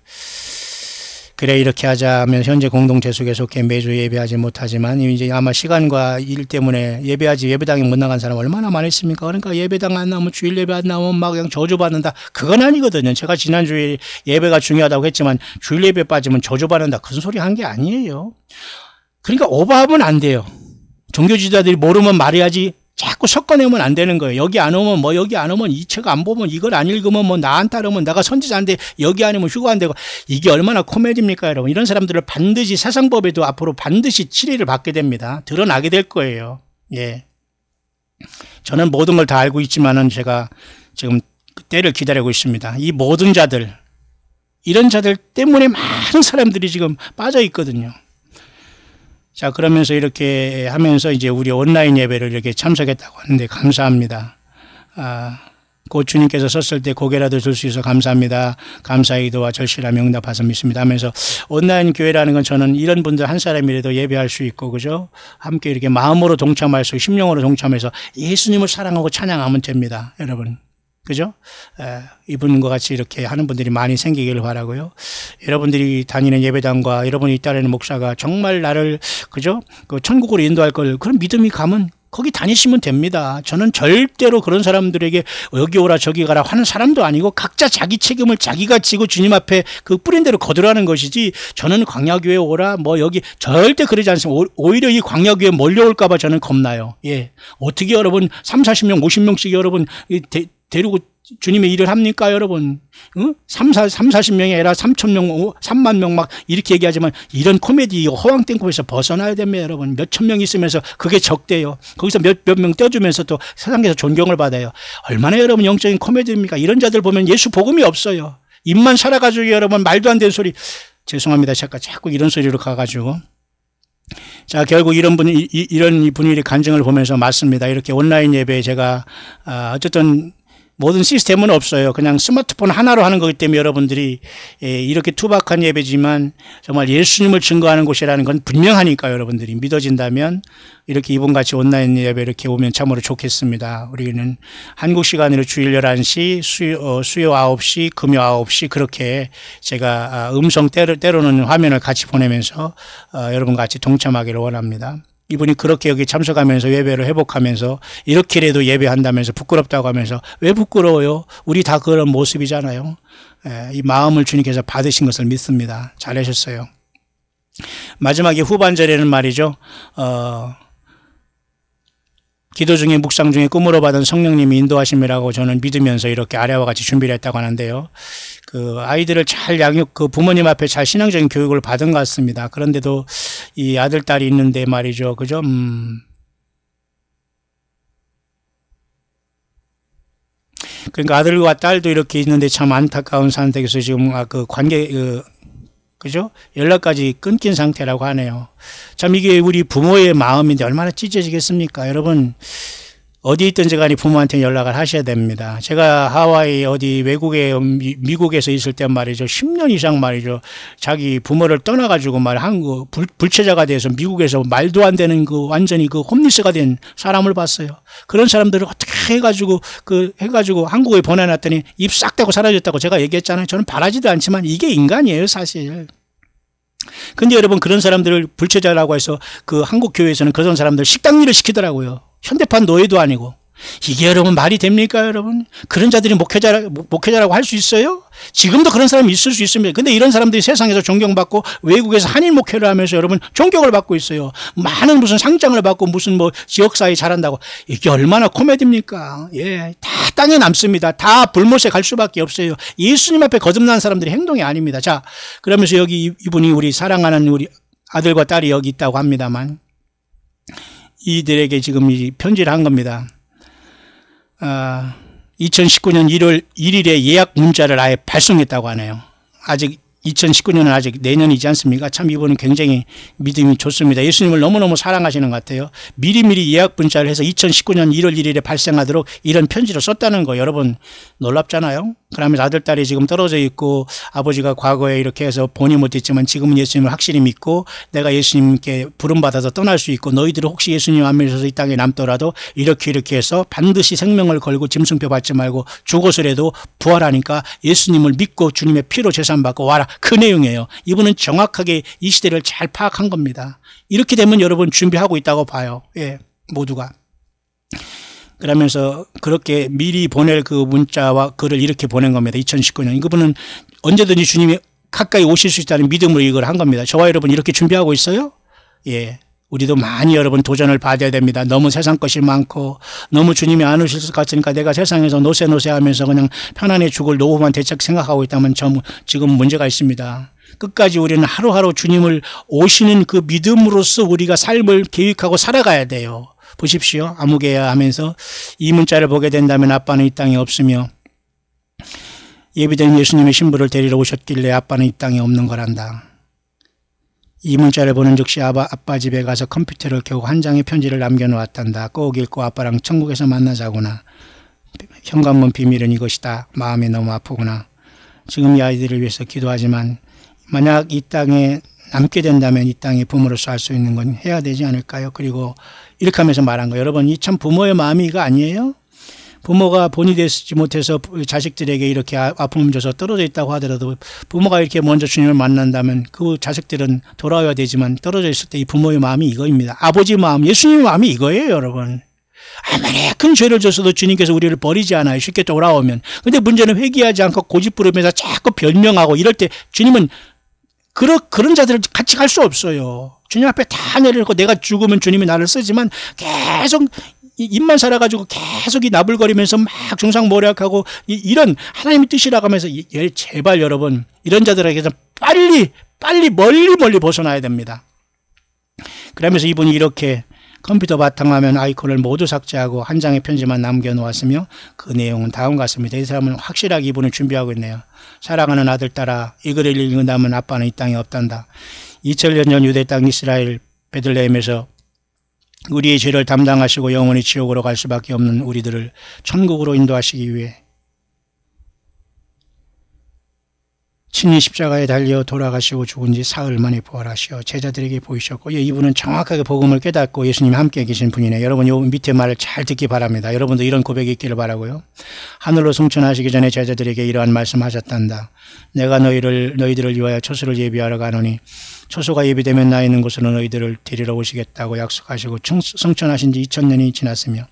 그래 이렇게 하자면 현재 공동체 속에 속해 매주 예배하지 못하지만 이제 아마 시간과 일 때문에 예배당에 못 나간 사람 얼마나 많았습니까? 그러니까 예배당 안 나오면 주일 예배 안 나오면 막 그냥 저주받는다. 그건 아니거든요. 제가 지난주에 예배가 중요하다고 했지만 주일 예배 빠지면 저주받는다. 그런 소리 한 게 아니에요. 그러니까 오버하면 안 돼요. 종교지도자들이 모르면 말해야지 자꾸 섞어내면 안 되는 거예요. 여기 안 오면 뭐 여기 안 오면 이 책 안 보면 이걸 안 읽으면 뭐 나 안 따르면 내가 선지자인데 여기 아니면 휴가 안 되고 이게 얼마나 코미디입니까 여러분. 이런 사람들을 반드시 사상법에도 앞으로 반드시 치리를 받게 됩니다. 드러나게 될 거예요. 예. 저는 모든 걸 다 알고 있지만은 제가 지금 때를 기다리고 있습니다. 이 모든 자들 이런 자들 때문에 많은 사람들이 지금 빠져 있거든요. 자, 그러면서 이렇게 하면서 이제 우리 온라인 예배를 이렇게 참석했다고 하는데 감사합니다. 곧 주님께서 썼을 때 고개라도 들 수 있어 감사합니다. 감사의 기도와 절실함이 응답하서 믿습니다 하면서 온라인 교회라는 건 저는 이런 분들 한 사람이라도 예배할 수 있고 그죠? 함께 이렇게 마음으로 동참할 수, 심령으로 동참해서 예수님을 사랑하고 찬양하면 됩니다. 여러분. 그죠? 이분과 같이 이렇게 하는 분들이 많이 생기기를 바라고요. 여러분들이 다니는 예배당과 여러분이 따르는 목사가 정말 나를, 그죠? 그 천국으로 인도할 걸, 그런 믿음이 가면 거기 다니시면 됩니다. 저는 절대로 그런 사람들에게 여기 오라 저기 가라 하는 사람도 아니고 각자 자기 책임을 자기가 지고 주님 앞에 그 뿌린 대로 거두라는 것이지 저는 광야교회 오라 뭐 여기 절대 그러지 않습니다. 오히려 이 광야교회 몰려올까 봐 저는 겁나요. 예. 어떻게 여러분 30, 40명, 50명씩 여러분 데리고 주님의 일을 합니까, 여러분? 40명이 아니라 3,000명, 3만 명 막 이렇게 얘기하지만 이런 코미디, 허황 땡콩에서 벗어나야 됩니다, 여러분. 몇천 명 있으면서 그게 적대요. 거기서 몇 명 떼주면서 또 세상에서 존경을 받아요. 얼마나 여러분 영적인 코미디입니까? 이런 자들 보면 예수 복음이 없어요. 입만 살아가지고 여러분 말도 안 되는 소리. 죄송합니다. 제가 자꾸 이런 소리로 가가지고. 자, 결국 이런 분위기 간증을 보면서 맞습니다. 이렇게 온라인 예배에 제가, 어쨌든 모든 시스템은 없어요. 그냥 스마트폰 하나로 하는 거기 때문에 여러분들이 이렇게 투박한 예배지만 정말 예수님을 증거하는 곳이라는 건 분명하니까 여러분들이 믿어진다면 이렇게 이번같이 온라인 예배 이렇게 오면 참으로 좋겠습니다. 우리는 한국 시간으로 주일 11시, 수요 9시, 금요 9시 그렇게 제가 음성 때로는 화면을 같이 보내면서 여러분 같이 동참하기를 원합니다. 이분이 그렇게 여기 참석하면서 예배를 회복하면서 이렇게라도 예배한다면서 부끄럽다고 하면서 왜 부끄러워요? 우리 다 그런 모습이잖아요. 이 마음을 주님께서 받으신 것을 믿습니다. 잘하셨어요. 마지막에 후반절에는 말이죠. 기도 중에 묵상 중에 꿈으로 받은 성령님이 인도하심이라고 저는 믿으면서 이렇게 아래와 같이 준비를 했다고 하는데요. 그 아이들을 잘 그 부모님 앞에 잘 신앙적인 교육을 받은 것 같습니다. 그런데도 이 아들, 딸이 있는데 말이죠. 그죠? 그러니까 아들과 딸도 이렇게 있는데 참 안타까운 상태에서 지금 그 관계, 그죠? 연락까지 끊긴 상태라고 하네요. 참 이게 우리 부모의 마음인데 얼마나 찢어지겠습니까? 여러분, 어디 있든지 간에 부모한테 연락을 하셔야 됩니다. 제가 하와이 어디 외국에 미국에서 있을 때 말이죠. 10년 이상 말이죠. 자기 부모를 떠나가지고 한국 불체자가 돼서 미국에서 말도 안 되는 그 완전히 그 홈리스가 된 사람을 봤어요. 그런 사람들을 어떻게 해가지고 한국에 보내놨더니 입 싹 떼고 사라졌다고 제가 얘기했잖아요. 저는 바라지도 않지만 이게 인간이에요, 사실. 근데 여러분 그런 사람들을 불체자라고 해서 그 한국 교회에서는 그런 사람들 식당 일을 시키더라고요. 현대판 노예도 아니고. 이게 여러분 말이 됩니까 여러분? 그런 자들이 목회자라고 할 수 있어요? 지금도 그런 사람이 있을 수 있습니다. 근데 이런 사람들이 세상에서 존경받고 외국에서 한인 목회를 하면서 여러분 존경을 받고 있어요. 많은 무슨 상장을 받고 무슨 뭐 지역사회 잘한다고. 이게 얼마나 코미디입니까? 예, 다 땅에 남습니다. 다 불못에 갈 수밖에 없어요. 예수님 앞에 거듭난 사람들의 행동이 아닙니다. 자, 그러면서 여기 이분이 우리 사랑하는 우리 아들과 딸이 여기 있다고 합니다만 이들에게 지금 이 편지를 한 겁니다. 2019년 1월 1일에 예약 문자를 아예 발송했다고 하네요. 아직 2019년은 아직 내년이지 않습니까? 참 이분은 굉장히 믿음이 좋습니다. 예수님을 너무너무 사랑하시는 것 같아요. 미리미리 예약 문자를 해서 2019년 1월 1일에 발생하도록 이런 편지를 썼다는 거 여러분 놀랍잖아요. 그러면서 아들, 딸이 지금 떨어져 있고 아버지가 과거에 이렇게 해서 보니 못했지만 지금은 예수님을 확실히 믿고 내가 예수님께 부름받아서 떠날 수 있고 너희들은 혹시 예수님 안 믿어서 이 땅에 남더라도 이렇게 해서 반드시 생명을 걸고 짐승표 받지 말고 죽어서라도 부활하니까 예수님을 믿고 주님의 피로 제산받고 와라. 그 내용이에요. 이분은 정확하게 이 시대를 잘 파악한 겁니다. 이렇게 되면 여러분 준비하고 있다고 봐요. 예, 모두가. 그러면서 그렇게 미리 보낼 그 문자와 글을 이렇게 보낸 겁니다. 2019년. 이분은 언제든지 주님이 가까이 오실 수 있다는 믿음으로 이걸 한 겁니다. 저와 여러분 이렇게 준비하고 있어요? 예. 우리도 많이 여러분 도전을 받아야 됩니다. 너무 세상 것이 많고 너무 주님이 안 오실 것 같으니까 내가 세상에서 노세노세 하면서 그냥 편안히 죽을 노후만 대책 생각하고 있다면 지금 문제가 있습니다. 끝까지 우리는 하루하루 주님을 오시는 그 믿음으로써 우리가 삶을 계획하고 살아가야 돼요. 보십시오. 아무개야 하면서 이 문자를 보게 된다면 아빠는 이 땅에 없으며 예비된 예수님의 신부를 데리러 오셨길래 아빠는 이 땅에 없는 거란다. 이 문자를 보는 즉시 아빠 집에 가서 컴퓨터를 켜고 한 장의 편지를 남겨놓았단다. 꼭 읽고 아빠랑 천국에서 만나자구나. 현관문 비밀은 이것이다. 마음이 너무 아프구나. 지금 이 아이들을 위해서 기도하지만 만약 이 땅에 남게 된다면 이 땅에 부모로서 할 수 있는 건 해야 되지 않을까요? 그리고 이렇게 하면서 말한 거예요. 여러분 이 참 부모의 마음이 이거 아니에요? 부모가 본이 되지 못해서 자식들에게 이렇게 아픔을 줘서 떨어져 있다고 하더라도 부모가 이렇게 먼저 주님을 만난다면 그 자식들은 돌아와야 되지만 떨어져 있을 때 이 부모의 마음이 이거입니다. 아버지 마음, 예수님의 마음이 이거예요, 여러분. 아무리 큰 죄를 졌어도 주님께서 우리를 버리지 않아요. 쉽게 돌아오면. 근데 문제는 회개하지 않고 고집부리면서 자꾸 변명하고 이럴 때 주님은 그런 자들을 같이 갈 수 없어요. 주님 앞에 다 내려놓고 내가 죽으면 주님이 나를 쓰지만 계속 입만 살아가지고 계속 이 나불거리면서 막 중상모략하고 이런 하나님의 뜻이라고 하면서 제발 여러분 이런 자들에게서 빨리 멀리 벗어나야 됩니다. 그러면서 이분이 이렇게 컴퓨터 바탕화면 아이콘을 모두 삭제하고 한 장의 편지만 남겨놓았으며 그 내용은 다음과 같습니다. 이 사람은 확실하게 이분을 준비하고 있네요. 사랑하는 아들 딸아 이글을 읽는다면 아빠는 이 땅에 없단다. 2000년 전 유대 땅 이스라엘 베들레헴에서 우리의 죄를 담당하시고 영원히 지옥으로 갈 수밖에 없는 우리들을 천국으로 인도하시기 위해 친히 십자가에 달려 돌아가시고 죽은 지 사흘 만에 부활하시어 제자들에게 보이셨고, 이분은 정확하게 복음을 깨닫고 예수님이 함께 계신 분이네. 여러분 요 밑에 말을 잘 듣기 바랍니다. 여러분도 이런 고백이 있기를 바라고요. 하늘로 승천하시기 전에 제자들에게 이러한 말씀하셨단다. 내가 너희들을 위하여 처소를 예비하러 가노니 처소가 예비되면 나 있는 곳으로 너희들을 데리러 오시겠다고 약속하시고 승천하신 지 2000년이 지났으며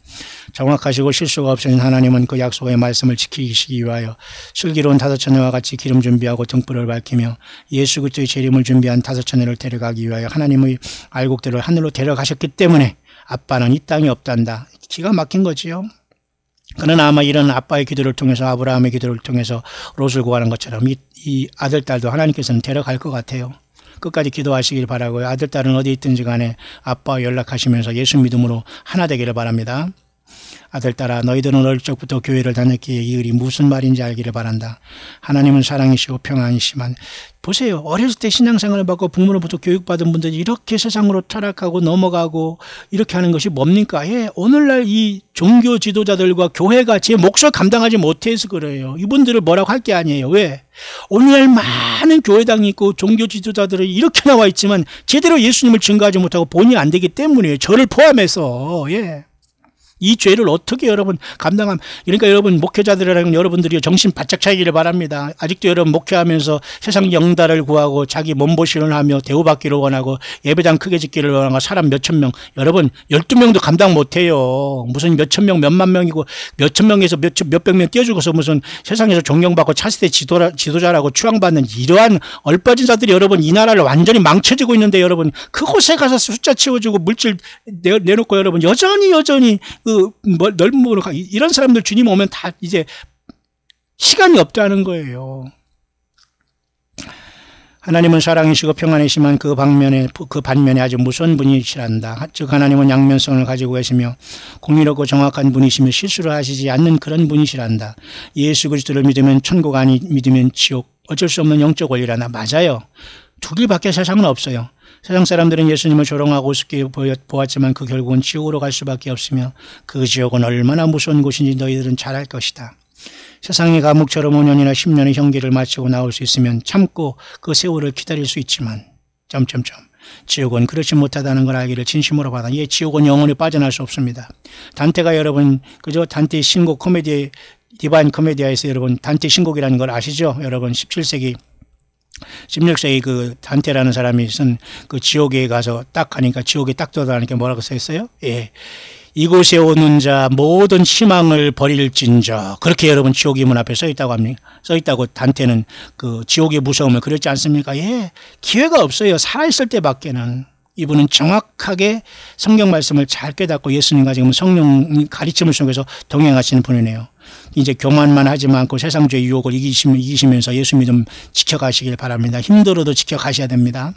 정확하시고 실수가 없으신 하나님은 그 약속의 말씀을 지키시기 위하여 슬기로운 5처녀와 같이 기름 준비하고 등불을 밝히며 예수 그리스도의 재림을 준비한 5처녀를 데려가기 위하여 하나님의 알곡들을 하늘로 데려가셨기 때문에 아빠는 이 땅에 없단다. 기가 막힌 거지요. 그러나 아마 이런 아빠의 기도를 통해서, 아브라함의 기도를 통해서 롯을 구하는 것처럼 이 아들, 딸도 하나님께서는 데려갈 것 같아요. 끝까지 기도하시길 바라고요. 아들, 딸은 어디 있든지 간에 아빠와 연락하시면서 예수 믿음으로 하나 되기를 바랍니다. 아들, 딸아, 너희들은 어릴 적부터 교회를 다녔기에 이 글이 무슨 말인지 알기를 바란다. 하나님은 사랑이시고 평안이시만. 보세요. 어렸을 때 신앙생활을 받고 부모로부터 교육받은 분들이 이렇게 세상으로 타락하고 넘어가고 이렇게 하는 것이 뭡니까? 오늘날 이 종교 지도자들과 교회가 제 몫을 감당하지 못해서 그래요. 이분들을 뭐라고 할 게 아니에요. 왜? 오늘날 많은 교회당이 있고 종교 지도자들이 이렇게 나와 있지만 제대로 예수님을 증거하지 못하고 본인이 안 되기 때문이에요. 저를 포함해서. 이 죄를 어떻게 여러분 감당함. 그러니까 여러분 목회자들이라는 여러분들이 정신 바짝 차리기를 바랍니다. 아직도 여러분 목회하면서 세상 영달을 구하고 자기 몸보신을 하며 대우받기를 원하고 예배당 크게 짓기를 원하고 사람 몇천 명, 여러분 12명도 감당 못해요. 무슨 몇천 명, 몇만 명이고 몇천 명에서 몇백 명 띄워주고서 무슨 세상에서 존경받고 차세대 지도자라고 추앙받는 이러한 얼빠진 자들이 여러분 이 나라를 완전히 망쳐지고 있는데, 여러분 그곳에 가서 숫자 채워주고 물질 내놓고 여러분 여전히 넓은 부분으로 이런 사람들 주님 오면 다 이제 시간이 없다는 거예요. 하나님은 사랑이시고 평안이시만 그 반면에 아주 무서운 분이시란다. 즉 하나님은 양면성을 가지고 계시며 공의롭고 정확한 분이시며 실수를 하시지 않는 그런 분이시란다. 예수 그리스도를 믿으면 천국, 아니 믿으면 지옥. 어쩔 수 없는 영적 원리란다. 맞아요. 두 길밖에 세상은 없어요. 세상 사람들은 예수님을 조롱하고 우습게 보았지만 그 결국은 지옥으로 갈 수밖에 없으며 그 지옥은 얼마나 무서운 곳인지 너희들은 잘 알 것이다. 세상의 감옥처럼 5년이나 10년의 형기를 마치고 나올 수 있으면 참고 그 세월을 기다릴 수 있지만 지옥은 그렇지 못하다는 걸 알기를 진심으로 바라. 지옥은 영원히 빠져날 수 없습니다. 단테가 여러분 그저 단테의 신곡 코미디 디바인 코미디아에서 여러분 단테 신곡이라는 걸 아시죠? 여러분 16세기 그 단테라는 사람이 쓴 그 지옥에 가서 딱 하니까 지옥에 딱 들어가니까 뭐라고 써있어요? 이곳에 오는 자 모든 희망을 버릴진저. 그렇게 여러분 지옥의 문 앞에 써있다고 합니다. 써있다고 단테는 그 지옥의 무서움을 그랬지 않습니까? 기회가 없어요. 살아있을 때밖에는. 이분은 정확하게 성경 말씀을 잘 깨닫고 예수님과 지금 성령 가르침을 속에서 동행하시는 분이네요. 이제 교만만 하지 않고 세상주의 유혹을 이기시면서 예수 믿음 지켜가시길 바랍니다. 힘들어도 지켜가셔야 됩니다.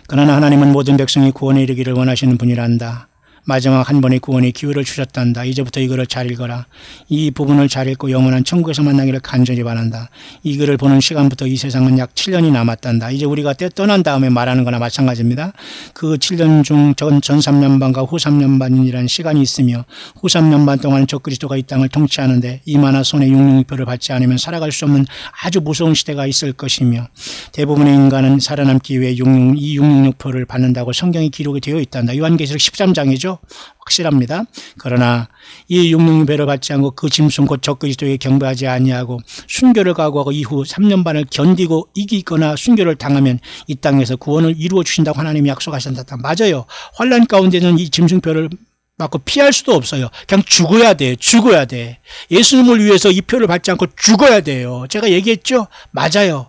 그러나 하나님은 모든 백성이 구원에 이르기를 원하시는 분이란다. 마지막 한 번의 구원의 기회를 주셨단다. 이제부터 이거를 잘 읽어라. 이 부분을 잘 읽고 영원한 천국에서 만나기를 간절히 바란다. 이 글을 보는 시간부터 이 세상은 약 7년이 남았단다. 이제 우리가 떠난 다음에 말하는 거나 마찬가지입니다. 그 7년 중 전 3년반과 후 3년반이라는 시간이 있으며 후 3년반 동안 적그리스도가 이 땅을 통치하는데 이마나 손에 666표를 받지 않으면 살아갈 수 없는 아주 무서운 시대가 있을 것이며 대부분의 인간은 살아남기 위해 이 666표를 받는다고 성경에 기록이 되어 있단다. 요한계시록 13장이죠. 확실합니다. 그러나 이 666배를 받지 않고 그 짐승 곧 적그리스도에게 경배하지 아니하고 순교를 각오하고 이후 3년 반을 견디고 이기거나 순교를 당하면 이 땅에서 구원을 이루어 주신다고 하나님이 약속하셨다. 맞아요. 환난 가운데는 이 짐승표를 맞고 피할 수도 없어요. 그냥 죽어야 돼. 예수님을 위해서 이 표를 받지 않고 죽어야 돼요. 제가 얘기했죠? 맞아요.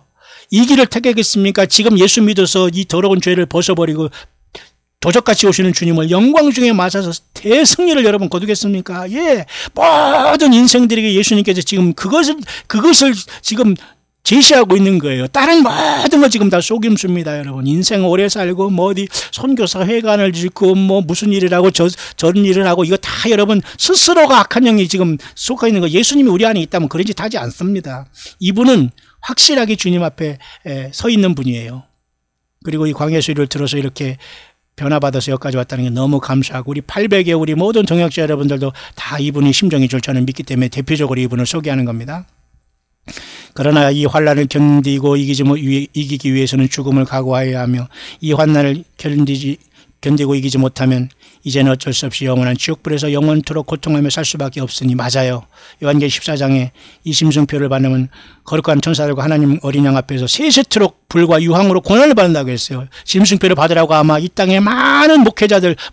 이 길을 택하겠습니까? 지금 예수 믿어서 이 더러운 죄를 벗어버리고 도적같이 오시는 주님을 영광 중에 맞아서 대승리를 여러분 거두겠습니까? 모든 인생들에게 예수님께서 지금 그것을 지금 제시하고 있는 거예요. 다른 모든 거 지금 다 속임수입니다, 여러분. 인생 오래 살고 어디 선교사 회관을 짓고 무슨 일을 하고 저런 일을 하고 이거 다 여러분 스스로가 악한 영이 지금 속아 있는 거. 예수님이 우리 안에 있다면 그런 짓 하지 않습니다. 이분은 확실하게 주님 앞에 서 있는 분이에요. 그리고 이 광야 수리를 들어서 이렇게 변화받아서 여기까지 왔다는 게 너무 감사하고 우리 800의 우리 모든 동역자 여러분들도 다 이분이 심정이 줄 저는 믿기 때문에 대표적으로 이분을 소개하는 겁니다. 그러나 이 환난을 견디고 이기기 위해서는 죽음을 각오하여야 하며 이 환난을 견디고 이기지 못하면 이제는 어쩔 수 없이 영원한 지옥불에서 영원토록 고통하며 살 수밖에 없으니. 맞아요. 요한계시록 14장에 이 심승표를 받으면 거룩한 천사들과 하나님 어린 양 앞에서 세세토록 불과 유황으로 고난을 받는다고 했어요. 심승표를 받으라고 아마 이 땅에 많은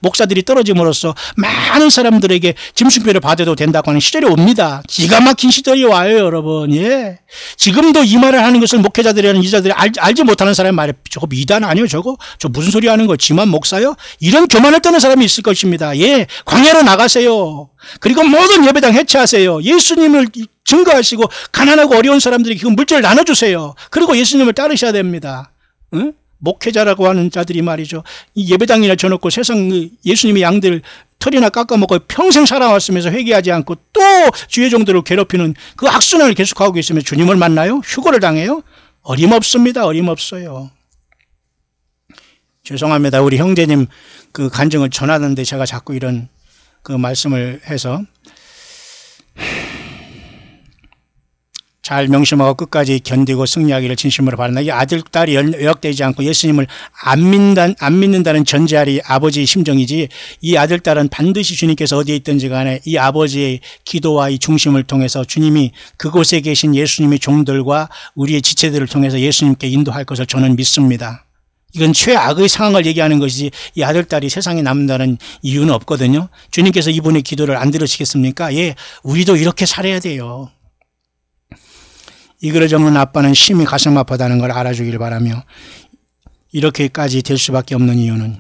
목사들이 떨어짐으로써 많은 사람들에게 심승표를 받아도 된다고 하는 시절이 옵니다. 기가 막힌 시절이 와요, 여러분. 예. 지금도 이 말을 하는 것을 목회자들이라는 이자들이 알지 못하는 사람이 말해. 저거 미단 아니요? 저 무슨 소리 하는 거? 지만 목사요? 이런 교만을 떠는 사람이 있을 것입니다. 예. 광야로 나가세요. 그리고 모든 예배당 해체하세요. 예수님을 증거하시고 가난하고 어려운 사람들에게 그 물질을 나눠주세요. 그리고 예수님을 따르셔야 됩니다. 응? 목회자라고 하는 자들이 말이죠. 이 예배당이나 쳐놓고 세상 예수님의 양들 털이나 깎아먹고 평생 살아왔으면서 회개하지 않고 또 주의 종들을 괴롭히는 그 악순환을 계속하고 있으면 주님을 만나요? 휴거를 당해요? 어림없습니다. 어림없어요. 죄송합니다. 우리 형제님 그 간증을 전하는데 제가 자꾸 이런 그 말씀을 해서 잘 명심하고 끝까지 견디고 승리하기를 진심으로 바란다. 이 아들, 딸이 연락되지 않고 예수님을 안 믿는다는 전제하리 아버지의 심정이지, 이 아들, 딸은 반드시 주님께서 어디에 있든지 간에 이 아버지의 기도와 이 중심을 통해서 주님이 그곳에 계신 예수님의 종들과 우리의 지체들을 통해서 예수님께 인도할 것을 저는 믿습니다. 이건 최악의 상황을 얘기하는 것이지 이 아들, 딸이 세상에 남는다는 이유는 없거든요. 주님께서 이분의 기도를 안 들으시겠습니까? 예, 우리도 이렇게 살아야 돼요. 이글을 접는 아빠는 심히 가슴 아프다는 걸 알아주길 바라며, 이렇게까지 될 수밖에 없는 이유는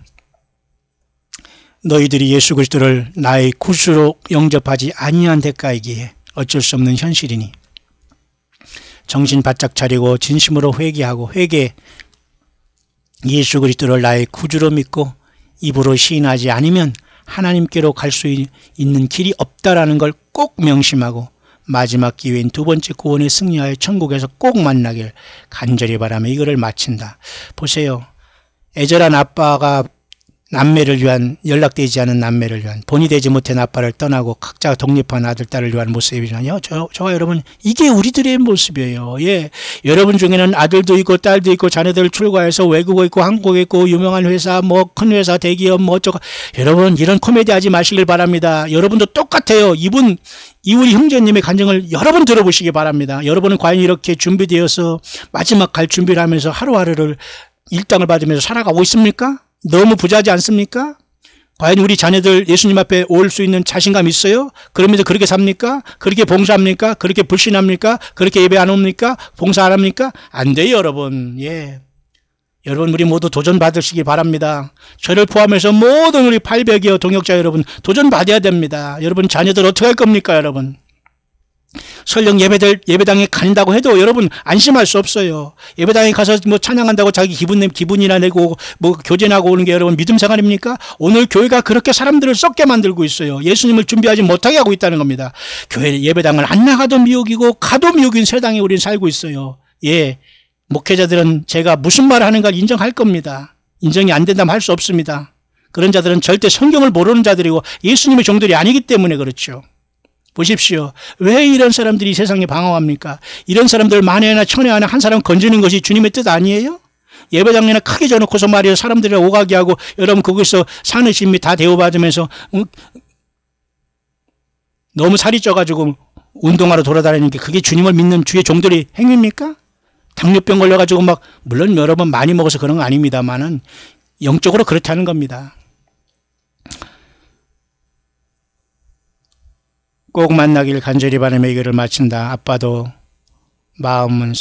너희들이 예수 그리스도를 나의 구주로 영접하지 아니한 데까이기에 어쩔 수 없는 현실이니 정신 바짝 차리고 진심으로 회개하고 예수 그리스도를 나의 구주로 믿고 입으로 시인하지 않으면 하나님께로 갈 수 있는 길이 없다라는 걸 꼭 명심하고 마지막 기회인 두 번째 구원에 승리하여 천국에서 꼭 만나길 간절히 바라며 이거를 마친다. 보세요. 애절한 아빠가 남매를 위한, 연락되지 않은 남매를 위한, 본이 되지 못한 아빠를 떠나고 각자 독립한 아들, 딸을 위한 모습이잖아요. 저와 여러분, 이게 우리들의 모습이에요. 예. 여러분 중에는 아들도 있고 딸도 있고 자녀들 출가해서 외국에 있고 한국에 있고 유명한 회사, 큰 회사, 대기업, 어쩌고. 여러분, 이런 코미디 하지 마시길 바랍니다. 여러분도 똑같아요. 이 우리 형제님의 간증을 여러 번 들어보시기 바랍니다. 여러분은 과연 이렇게 준비되어서 마지막 갈 준비를 하면서 하루하루를 일당을 받으면서 살아가고 있습니까? 너무 부자지 않습니까? 과연 우리 자녀들 예수님 앞에 올 수 있는 자신감 있어요? 그러면서 그렇게 삽니까? 그렇게 봉사합니까? 그렇게 불신합니까? 그렇게 예배 안 옵니까? 봉사 안 합니까? 안 돼요, 여러분. 예. 여러분, 우리 모두 도전 받으시기 바랍니다. 저를 포함해서 모든 우리 800여 동역자 여러분, 도전 받아야 됩니다. 여러분, 자녀들 어떻게 할 겁니까, 여러분? 설령 예배당에 간다고 해도 여러분 안심할 수 없어요. 예배당에 가서 뭐 찬양한다고 자기 기분이나 내고 뭐 교제나고 오는 게 여러분 믿음 생활입니까? 오늘 교회가 그렇게 사람들을 썩게 만들고 있어요. 예수님을 준비하지 못하게 하고 있다는 겁니다. 교회 예배당을 안 나가도 미혹이고 가도 미혹인 세상에 우리는 살고 있어요. 예, 목회자들은 제가 무슨 말을 하는가 인정할 겁니다. 인정이 안 된다면 할 수 없습니다. 그런 자들은 절대 성경을 모르는 자들이고 예수님의 종들이 아니기 때문에 그렇죠. 보십시오. 왜 이런 사람들이 세상에 방황합니까? 이런 사람들 만에 하나 천에 하나 한 사람 건지는 것이 주님의 뜻 아니에요? 예배당이나 크게 져놓고서 말이에요. 사람들을 오가게 하고 여러분 거기서 산의 진미 다 대우받으면서 너무 살이 쪄가지고 운동하러 돌아다니는 게 그게 주님을 믿는 주의 종들의 행위입니까? 당뇨병 걸려가지고 막 물론 여러분 많이 먹어서 그런 거 아닙니다만은 영적으로 그렇다는 겁니다. 꼭 만나길 간절히 바라며 이 글을 마친다. 아빠도 마음은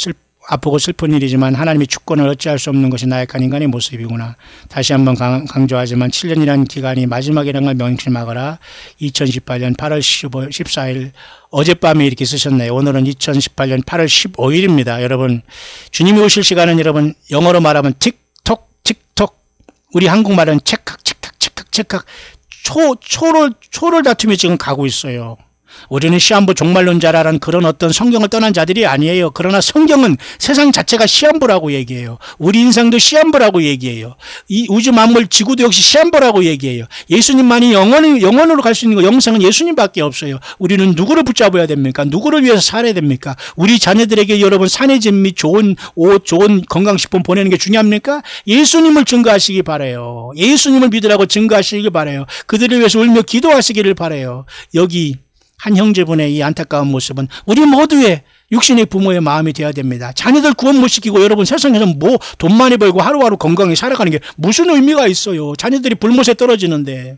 아프고 슬픈 일이지만 하나님의 주권을 어찌할 수 없는 것이 나약한 인간의 모습이구나. 다시 한번 강조하지만 7년이라는 기간이 마지막이라는 걸 명심하거라. 2018년 8월 14일 어젯밤에 이렇게 쓰셨네요. 오늘은 2018년 8월 15일입니다. 여러분, 주님이 오실 시간은 여러분 영어로 말하면 틱톡 틱톡, 우리 한국말은 찰칵 찰칵 찰칵 찰칵, 초를 다투며 지금 가고 있어요. 우리는 시한부 종말론자라는 그런 어떤 성경을 떠난 자들이 아니에요. 그러나 성경은 세상 자체가 시한부라고 얘기해요. 우리 인생도 시한부라고 얘기해요. 이 우주 만물 지구도 역시 시한부라고 얘기해요. 예수님만이 영원으로 갈 수 있는 거, 영생은 예수님밖에 없어요. 우리는 누구를 붙잡아야 됩니까? 누구를 위해서 살아야 됩니까? 우리 자녀들에게 여러분 산의 집 및 좋은 옷, 좋은 건강식품 보내는 게 중요합니까? 예수님을 증거하시기 바라요. 예수님을 믿으라고 증거하시기 바라요. 그들을 위해서 울며 기도하시기를 바라요. 여기 한 형제분의 이 안타까운 모습은 우리 모두의 육신의 부모의 마음이 되어야 됩니다. 자녀들 구원 못 시키고 여러분 세상에서 뭐 돈 많이 벌고 하루하루 건강히 살아가는 게 무슨 의미가 있어요. 자녀들이 불못에 떨어지는데.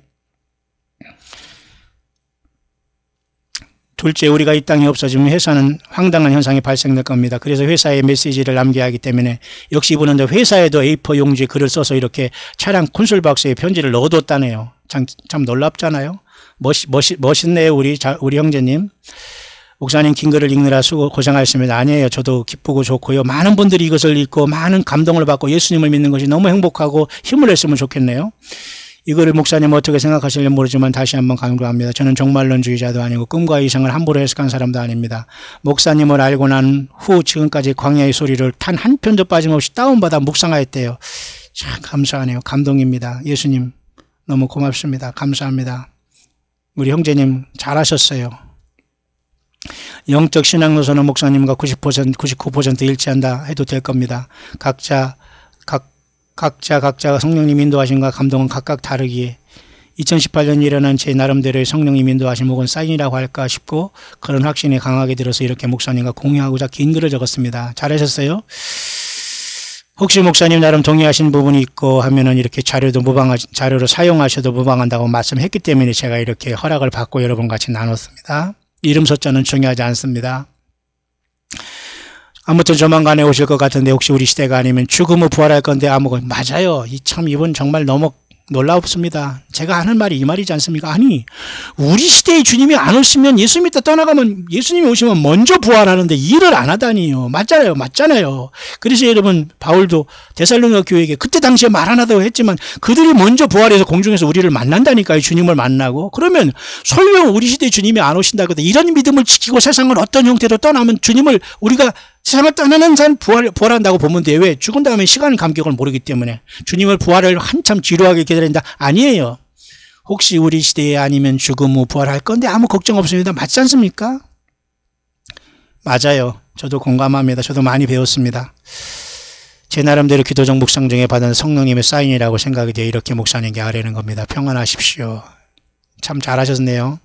둘째, 우리가 이 땅에 없어지면 회사는 황당한 현상이 발생될 겁니다. 그래서 회사에 메시지를 남겨야 하기 때문에 역시 이분은 회사에도 A4 용지에 글을 써서 이렇게 차량 콘솔 박스에 편지를 넣어뒀다네요. 참 놀랍잖아요. 멋있네요, 우리 형제님. 목사님 긴 글을 읽느라 수고 고생하셨습니다. 아니에요. 저도 기쁘고 좋고요. 많은 분들이 이것을 읽고 많은 감동을 받고 예수님을 믿는 것이 너무 행복하고 힘을 냈으면 좋겠네요. 이거를 목사님 어떻게 생각하실지 모르지만 다시 한번 강조합니다. 저는 종말론주의자도 아니고 꿈과 이상을 함부로 해석한 사람도 아닙니다. 목사님을 알고 난 후 지금까지 광야의 소리를 단 한 편도 빠짐없이 다운받아 묵상하였대요. 참 감사하네요. 감동입니다. 예수님 너무 고맙습니다. 감사합니다. 우리 형제님 잘하셨어요. 영적 신앙노선은 목사님과 90%, 99% 일치한다 해도 될 겁니다. 각자가 성령님 인도하심과 감동은 각각 다르기에 2018년 일어난 제 나름대로의 성령님 인도하심 혹은 사인이라고 할까 싶고 그런 확신이 강하게 들어서 이렇게 목사님과 공유하고자 긴 글을 적었습니다. 잘하셨어요? 혹시 목사님 나름 동의하신 부분이 있고 하면은 이렇게 자료로 사용하셔도 무방한다고 말씀했기 때문에 제가 이렇게 허락을 받고 여러분 같이 나눴습니다. 이름 숫자는 중요하지 않습니다. 아무튼 조만간에 오실 것 같은데 혹시 우리 시대가 아니면 죽음 후 부활할 건데 맞아요. 이분 정말 너무 놀랍습니다. 제가 하는 말이 이 말이지 않습니까? 아니 우리 시대의 주님이 안 오시면 예수 믿다 떠나가면 예수님이 오시면 먼저 부활하는데 일을 안 하다니요. 맞잖아요. 그래서 여러분 바울도 데살로니가 교회에게 그때 당시에 말 안 하다고 했지만 그들이 먼저 부활해서 공중에서 우리를 만난다니까요. 주님을 만나고. 그러면 설령 우리 시대의 주님이 안 오신다고 해도 이런 믿음을 지키고 세상을 어떤 형태로 떠나면 주님을 우리가 세상을 떠나는 사람 부활한다고 보면 돼요. 왜? 죽은 다음에 시간 간격을 모르기 때문에. 주님을 부활을 한참 지루하게 기다린다. 아니에요. 혹시 우리 시대에 아니면 죽음 후 부활할 건데 아무 걱정 없습니다. 맞지 않습니까? 맞아요. 저도 공감합니다. 저도 많이 배웠습니다. 제 나름대로 기도적 묵상 중에 받은 성령님의 사인이라고 생각이 되어 이렇게 목사님께 아뢰는 겁니다. 평안하십시오. 참 잘하셨네요.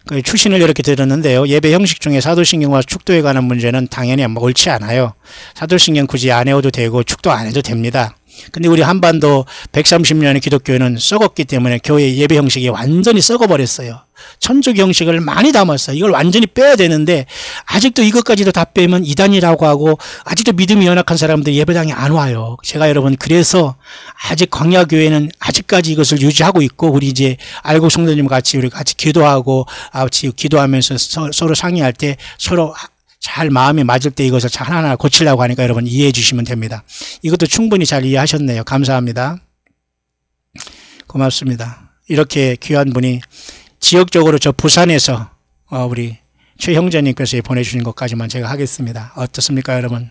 그 추신을 이렇게 들었는데요. 예배 형식 중에 사도신경과 축도에 관한 문제는 당연히 옳지 않아요. 사도신경 굳이 안 해도 되고 축도 안 해도 됩니다. 근데 우리 한반도 130년의 기독교회는 썩었기 때문에 교회 예배 형식이 완전히 썩어버렸어요. 천주교 형식을 많이 담았어요. 이걸 완전히 빼야 되는데 아직도 이것까지도 다 빼면 이단이라고 하고 아직도 믿음이 연약한 사람들 예배당에 안 와요. 제가 여러분 그래서 아직 광야교회는 아직까지 이것을 유지하고 있고 우리 이제 알고 성도님 같이 우리 같이 기도하고 같이 기도하면서 서로 상의할 때 서로 잘 마음이 맞을 때 이것을 잘 하나하나 고치려고 하니까 여러분 이해해 주시면 됩니다. 이것도 충분히 잘 이해하셨네요. 감사합니다. 고맙습니다. 이렇게 귀한 분이 지역적으로 저 부산에서 우리 최 형제님께서 보내주신 것까지만 제가 하겠습니다. 어떻습니까 여러분?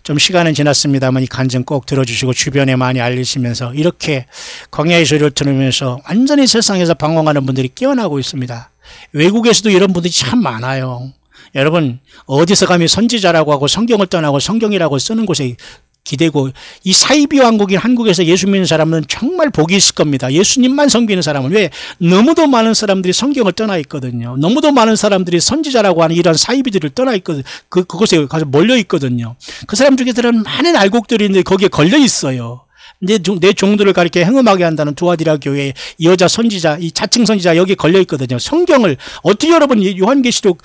좀 시간은 지났습니다만 이 간증 꼭 들어주시고 주변에 많이 알리시면서 이렇게 광야의 소리를 들으면서 완전히 세상에서 방황하는 분들이 깨어나고 있습니다. 외국에서도 이런 분들이 참 많아요. 여러분 어디서 감히 선지자라고 하고 성경을 떠나고 성경이라고 쓰는 곳에 기대고 이 사이비 왕국인 한국에서 예수 믿는 사람은 정말 복이 있을 겁니다. 예수님만 섬기는 사람은. 왜? 너무도 많은 사람들이 성경을 떠나 있거든요. 너무도 많은 사람들이 선지자라고 하는 이런 사이비들을 떠나 있거든요. 그곳에 가서 몰려 있거든요. 그 사람 중에서는 많은 알곡들이 있는데 거기에 걸려 있어요. 내 종들을 가리켜 행음하게 한다는 두아디라 교회의 여자 선지자, 이 자칭 선지자 여기에 걸려 있거든요. 성경을 어떻게 여러분 요한계시록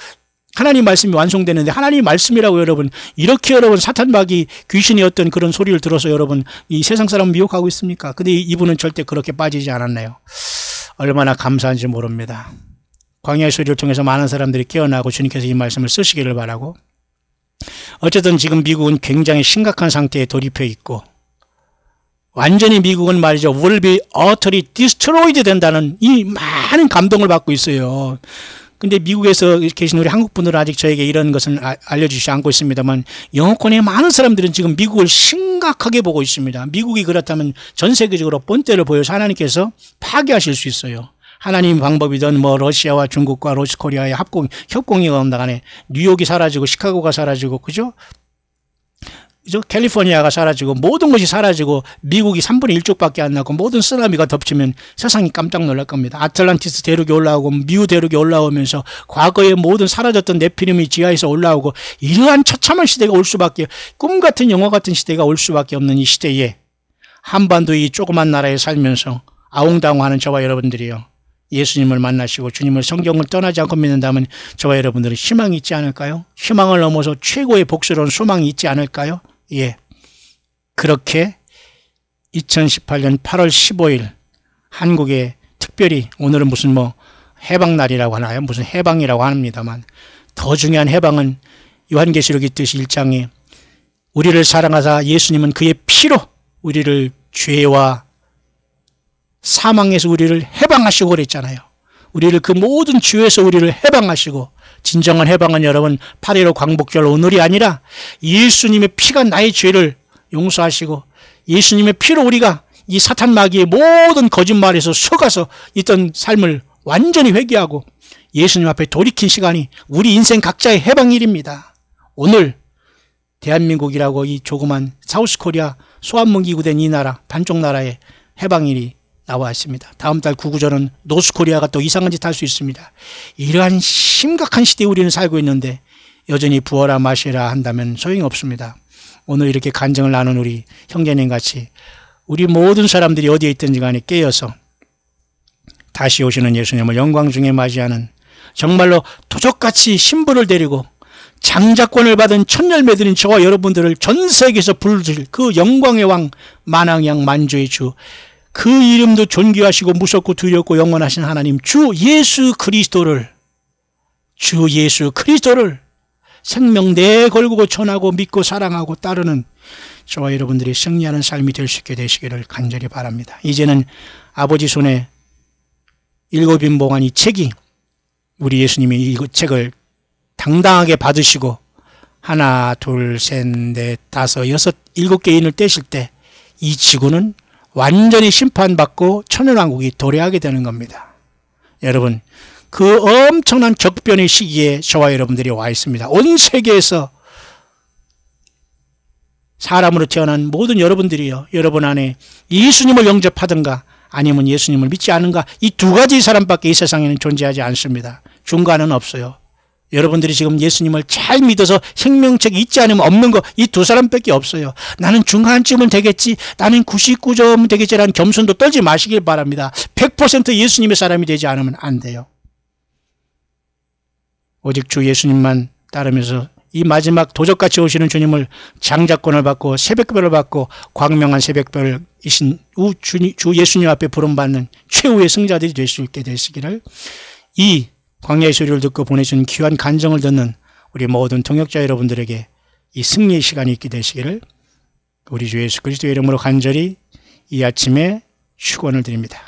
하나님 말씀이 완성되는데 하나님 말씀이라고 여러분 이렇게 여러분 사탄마귀 귀신이 어떤 그런 소리를 들어서 여러분 이 세상 사람 미혹하고 있습니까? 근데 이분은 절대 그렇게 빠지지 않았네요. 얼마나 감사한지 모릅니다. 광야의 소리를 통해서 많은 사람들이 깨어나고 주님께서 이 말씀을 쓰시기를 바라고 어쨌든 지금 미국은 굉장히 심각한 상태에 돌입해 있고 완전히 미국은 말이죠. will be utterly destroyed 된다는 이 많은 감동을 받고 있어요. 근데 미국에서 계신 우리 한국 분들은 아직 저에게 이런 것은 알려주시지 않고 있습니다만, 영어권의 많은 사람들은 지금 미국을 심각하게 보고 있습니다. 미국이 그렇다면 전 세계적으로 본때를 보여서 하나님께서 파괴하실 수 있어요. 하나님 방법이든 뭐 러시아와 중국과 노스코리아의 협공이 온다간에 뉴욕이 사라지고 시카고가 사라지고, 그죠? 캘리포니아가 사라지고 모든 것이 사라지고 미국이 3분의 1쪽밖에 안 나고 모든 쓰나미가 덮치면 세상이 깜짝 놀랄 겁니다. 아틀란티스 대륙이 올라오고 뮤 대륙이 올라오면서 과거에 모든 사라졌던 네피림이 지하에서 올라오고, 이러한 처참한 시대가 올 수밖에, 꿈 같은 영화 같은 시대가 올 수밖에 없는 이 시대에 한반도 이 조그만 나라에 살면서 아웅다웅하는 저와 여러분들이요, 예수님을 만나시고 주님을 성경을 떠나지 않고 믿는다면 저와 여러분들은 희망이 있지 않을까요? 희망을 넘어서 최고의 복스러운 소망이 있지 않을까요? 예, 그렇게 2018년 8월 15일 한국에 특별히, 오늘은 무슨 뭐 해방날이라고 하나요? 무슨 해방이라고 합니다만, 더 중요한 해방은 요한계시록 있듯이 1장에 우리를 사랑하사 예수님은 그의 피로 우리를 죄와 사망에서 우리를 해방하시고 그랬잖아요. 우리를 그 모든 죄에서 우리를 해방하시고, 진정한 해방은 여러분 8.15 광복절 오늘이 아니라 예수님의 피가 나의 죄를 용서하시고, 예수님의 피로 우리가 이 사탄 마귀의 모든 거짓말에서 속아서 있던 삶을 완전히 회개하고 예수님 앞에 돌이킨 시간이 우리 인생 각자의 해방일입니다. 오늘 대한민국이라고 이 조그만 사우스코리아 소환문 기구된 이 나라, 반쪽 나라의 해방일이 나와 있습니다. 다음 달 구구절은 노스코리아가 또 이상한 짓 할 수 있습니다. 이러한 심각한 시대에 우리는 살고 있는데 여전히 부어라 마시라 한다면 소용이 없습니다. 오늘 이렇게 간증을 나눈 우리 형제님 같이 우리 모든 사람들이 어디에 있든지 간에 깨어서 다시 오시는 예수님을 영광 중에 맞이하는, 정말로 도적같이 신부를 데리고 장자권을 받은 천열매들인 저와 여러분들을 전 세계에서 부르실 그 영광의 왕, 만왕양 만주의 주, 그 이름도 존귀하시고 무섭고 두렵고 영원하신 하나님 주 예수 그리스도를 생명 내걸고 전하고 믿고 사랑하고 따르는 저와 여러분들이 승리하는 삶이 될 수 있게 되시기를 간절히 바랍니다. 이제는 아버지 손에 일곱인봉한 이 책이, 우리 예수님이 이 책을 당당하게 받으시고 하나 둘 셋 넷 다섯 여섯 일곱 개 인을 떼실 때 이 지구는 완전히 심판받고 천연왕국이 도래하게 되는 겁니다. 여러분, 그 엄청난 격변의 시기에 저와 여러분들이 와 있습니다. 온 세계에서 사람으로 태어난 모든 여러분들이요, 여러분 안에 예수님을 영접하든가 아니면 예수님을 믿지 않은가, 이 두 가지 사람밖에 이 세상에는 존재하지 않습니다. 중간은 없어요. 여러분들이 지금 예수님을 잘 믿어서 생명책이 있지 않으면 없는 거, 이 두 사람밖에 없어요. 나는 중간쯤은 되겠지, 나는 99점 되겠지라는 겸손도 떨지 마시길 바랍니다. 100% 예수님의 사람이 되지 않으면 안 돼요. 오직 주 예수님만 따르면서 이 마지막 도적같이 오시는 주님을 장자권을 받고 새벽별을 받고 광명한 새벽별이신 주 예수님 앞에 부름받는 최후의 승자들이 될 수 있게 되시기를, 이 광야의 소리를 듣고 보내준 귀한 간증을 듣는 우리 모든 동역자 여러분들에게 이 승리의 시간이 있게 되시기를 우리 주 예수 그리스도의 이름으로 간절히 이 아침에 축원을 드립니다.